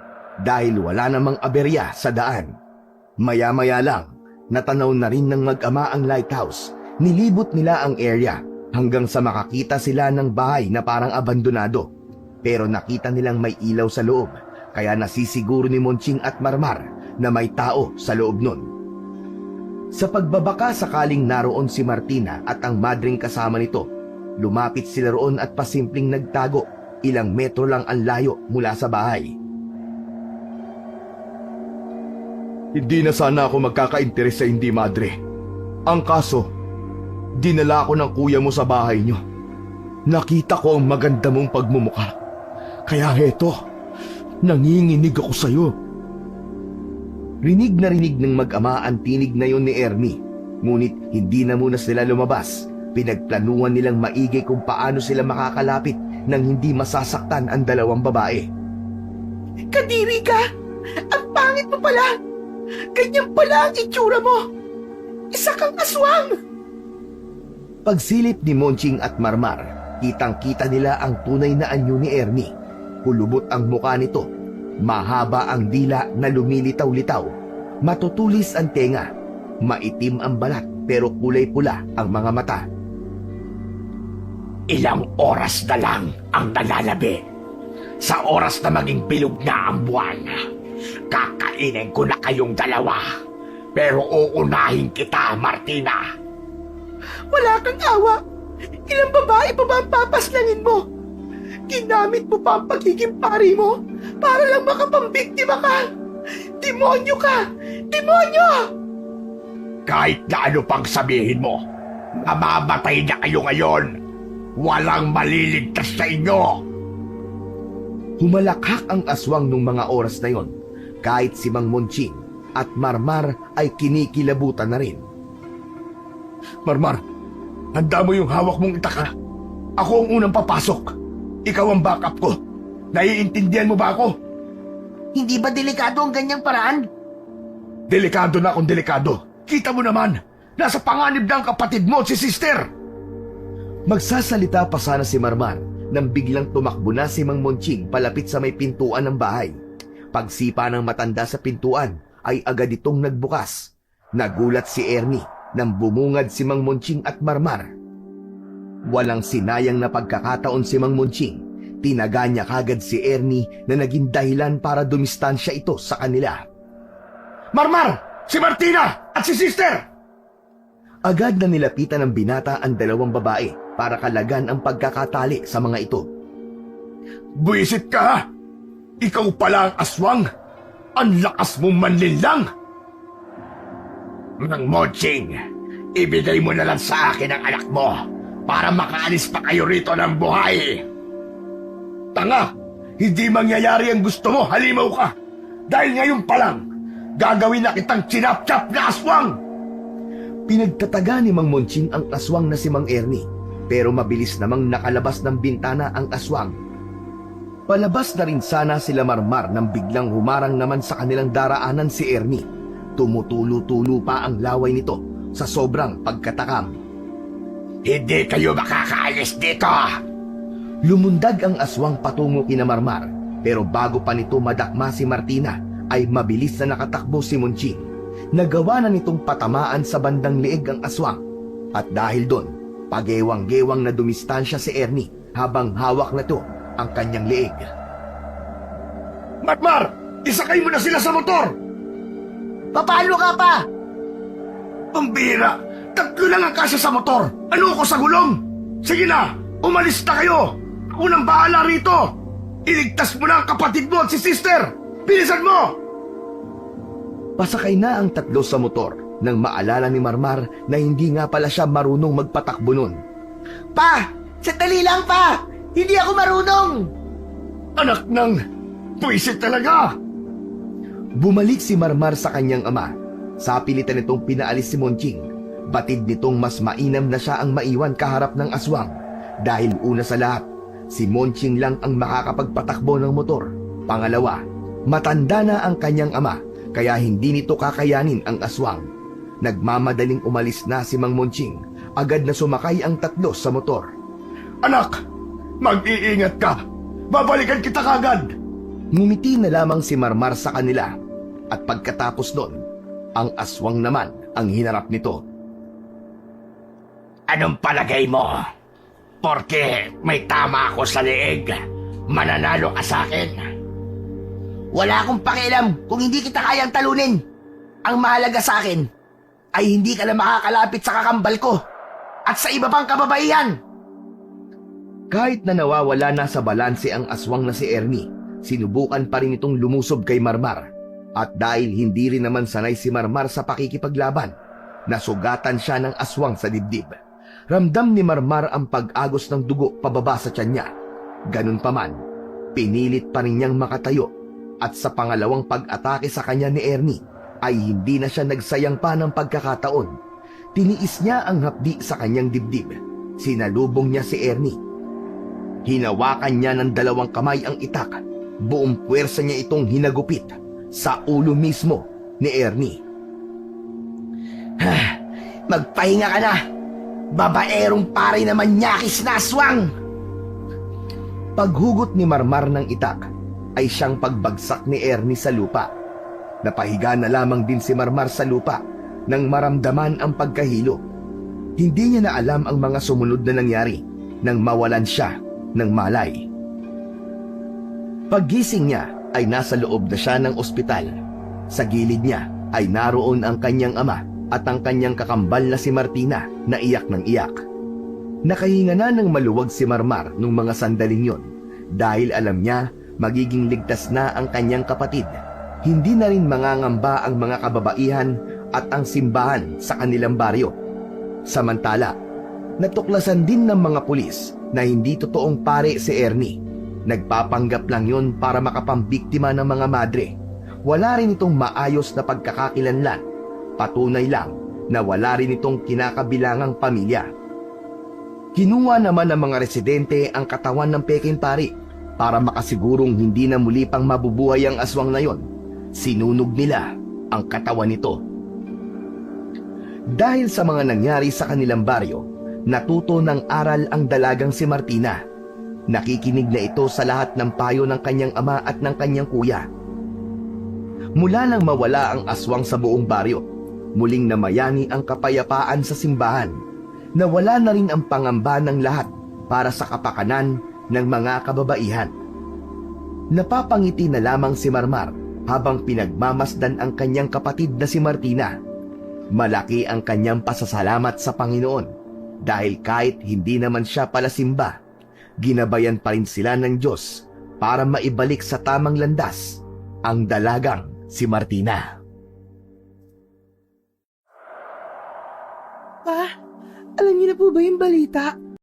dahil wala namang aberya sa daan. Maya-maya lang, natanaw na rin ng mag-ama ang lighthouse. Nilibot nila ang area hanggang sa makakita sila ng bahay na parang abandonado. Pero nakita nilang may ilaw sa loob, kaya nasisiguro ni Monching at Marmar na may tao sa loob nun. Sa pagbabaka sakaling naroon si Martina at ang madring kasama nito, lumapit sila roon at pasimpleng nagtago. Ilang metro lang ang layo mula sa bahay. Hindi na sana ako magkaka-interes sa hindi, madre. Ang kaso, dinala ako ng kuya mo sa bahay niyo. Nakita ko ang maganda mong pagmumuka. Kaya heto, nanginginig ako sa'yo. Rinig na rinig ng mag-ama ang tinig na yon ni Ernie. Ngunit hindi na muna sila lumabas. Pinagplanuhan nilang maigi kung paano sila makakalapit nang hindi masasaktan ang dalawang babae. Kadiri ka! Ang pangit mo pala! Ganyan pala ang itsura mo! Isa kang aswang! Pagsilip ni Monching at Marmar, kitang-kita nila ang tunay na anyo ni Ernie. Kulubot ang mukha nito. Mahaba ang dila na lumilitaw-litaw. Matutulis ang tenga. Maitim ang balat pero kulay pula ang mga mata. Ilang oras na lang ang nalalabi. Sa oras na maging bilog na ang buwan, kakainin ko na kayong dalawa. Pero uunahin kita, Martina. Wala kang awa! Ilang babae pa ba ang papaslangin mo? Ginamit mo pa ang pagiging pari mo para lang makapambiktima ka! Demonyo ka! Demonyo! Kahit na ano pang sabihin mo, mamamatay na kayo ngayon. Walang maliligtas sa inyo. Humalakhak ang aswang nung mga oras na yon. Kahit si Mang Monching at Marmar ay kinikilabutan na rin. Marmar, handa mo yung hawak mong itaka. Ako ang unang papasok. Ikaw ang backup ko. Naiintindihan mo ba ako? Hindi ba delikado ang ganyang paraan? Delikado na akong delikado. Kita mo naman, nasa panganib na ang kapatid mo, si sister. Magsasalita pa sana si Marmar nang biglang tumakbo na si Mang Monching palapit sa may pintuan ng bahay. Pagsipa ng matanda sa pintuan ay agad itong nagbukas. Nagulat si Ernie nang bumungad si Mang Monching at Marmar. Walang sinayang na pagkakataon si Mang Monching. Tinaga niya kagad si Ernie na naging dahilan para dumistansya ito sa kanila. Marmar! Si Martina at si sister! Agad na nilapitan ng binata ang dalawang babae para kalagan ang pagkakatali sa mga ito. Buisit ka ha! Ikaw pala ang aswang! Ang lakas mong manlinlang! Mang Monching, ibigay mo na lang sa akin ang anak mo para makaalis pa kayo rito ng buhay. Tanga! Hindi mangyayari ang gusto mo, halimaw ka! Dahil ngayon pa lang, gagawin na kitang chinap-chap na aswang! Pinagtataga ni Mang Monching ang aswang na si Mang Ernie, pero mabilis namang nakalabas ng bintana ang aswang. Palabas na rin sana sila Marmar nang biglang humarang naman sa kanilang daraanan si Ernie. Tumutulo-tulo pa ang laway nito sa sobrang pagkatakam. Hindi kayo makakaalis dito! Lumundag ang aswang patungo kina Marmar, pero bago pa nito madakma si Martina, ay mabilis na nakatakbo si Monching. Nagawa na nitong patamaan sa bandang leeg ang aswang. At dahil doon, pagewang-gewang na dumistansya si Ernie habang hawak na to ang kanyang leeg. Marmar! Isakay mo na sila sa motor! Paano ka pa? Pambira! Tatlo lang ang kasya sa motor! Ano ko sa gulong? Sige na! Umalis na kayo! Ako nang bahala rito! Iligtas mo na ang kapatid mo at si sister! Bilisan mo! Pasakay na ang tatlo sa motor nang maalala ni Marmar na hindi nga pala siya marunong magpatakbo nun. Pa! Sandali lang pa! Hindi ako marunong! Anak ng... Puisit talaga! Bumalik si Marmar sa kanyang ama. Sa pilitan nitong pinaalis si Monching. Batid nitong mas mainam na siya ang maiwan kaharap ng aswang. Dahil una sa lahat, si Monching lang ang makakapagpatakbo ng motor. Pangalawa, matanda na ang kanyang ama, kaya hindi nito kakayanin ang aswang. Nagmamadaling umalis na si Mang Monching agad na sumakay ang tatlo sa motor. Anak, mag-iingat ka. Babalikan kita kagad. Ngumiti na lamang si Marmar sa kanila at pagkatapos nun, ang aswang naman ang hinarap nito. Anong palagay mo? Porke may tama ako sa leeg, mananalo ka sa akin. Wala akong pakialam kung hindi kita kayang talunin. Ang mahalaga sa akin ay hindi ka na makakalapit sa kakambal ko at sa iba pang kababaihan. Kahit na nawawala na sa balanse ang aswang na si Ernie, sinubukan pa rin itong lumusob kay Marmar. At dahil hindi rin naman sanay si Marmar sa pakikipaglaban, nasugatan siya ng aswang sa dibdib. Ramdam ni Marmar ang pag-agos ng dugo pababa sa tiyan niya. Ganun pa man, pinilit pa rin niyang makatayo at sa pangalawang pag-atake sa kanya ni Ernie ay hindi na siya nagsayang pa ng pagkakataon. Tiniis niya ang hapdi sa kanyang dibdib. Sinalubong niya si Ernie. Hinawakan niya ng dalawang kamay ang itak. Buong puwersa niya itong hinagupit sa ulo mismo ni Ernie. Magpahinga ka na. Babaerong pare naman nyakis na aswang. Paghugot ni Marmar ng itak ay siyang pagbagsak ni Ernie sa lupa. Napahiga na lamang din si Marmar sa lupa nang maramdaman ang pagkahilo. Hindi niya na alam ang mga sumunod na nangyari nang mawalan siya ng malay. Paggising niya ay nasa loob na siya ng ospital. Sa gilid niya ay naroon ang kanyang ama at ang kanyang kakambal na si Martina na iyak ng iyak. Nakahinga na ng maluwag si Marmar nung mga sandaling yon dahil alam niya magiging ligtas na ang kanyang kapatid. Hindi na rin mangangamba ang mga kababaihan at ang simbahan sa kanilang baryo. Samantala, natuklasan din ng mga pulis na hindi totoong pare si Ernie. Nagpapanggap lang yon para makapambiktima ng mga madre. Wala rin itong maayos na pagkakakilanlan. Patunay lang na wala rin itong kinakabilangang pamilya. Kinuha naman ng mga residente ang katawan ng peking pari para makasigurong hindi na muli pang mabubuhay ang aswang na yon. Sinunog nila ang katawan nito. Dahil sa mga nangyari sa kanilang baryo, natuto ng aral ang dalagang si Martina. Nakikinig na ito sa lahat ng payo ng kanyang ama at ng kanyang kuya. Mula nang mawala ang aswang sa buong baryo, muling namayani ang kapayapaan sa simbahan. Nawala na rin ang pangamba ng lahat para sa kapakanan ng mga kababaihan. Napapangiti na lamang si Marmar habang pinagmamasdan ang kanyang kapatid na si Martina. Malaki ang kanyang pasasalamat sa Panginoon dahil kahit hindi naman siya palasimba, ginabayan pa rin sila ng Diyos para maibalik sa tamang landas ang dalagang si Martina. Pa, alam niyo na po ba yung balita?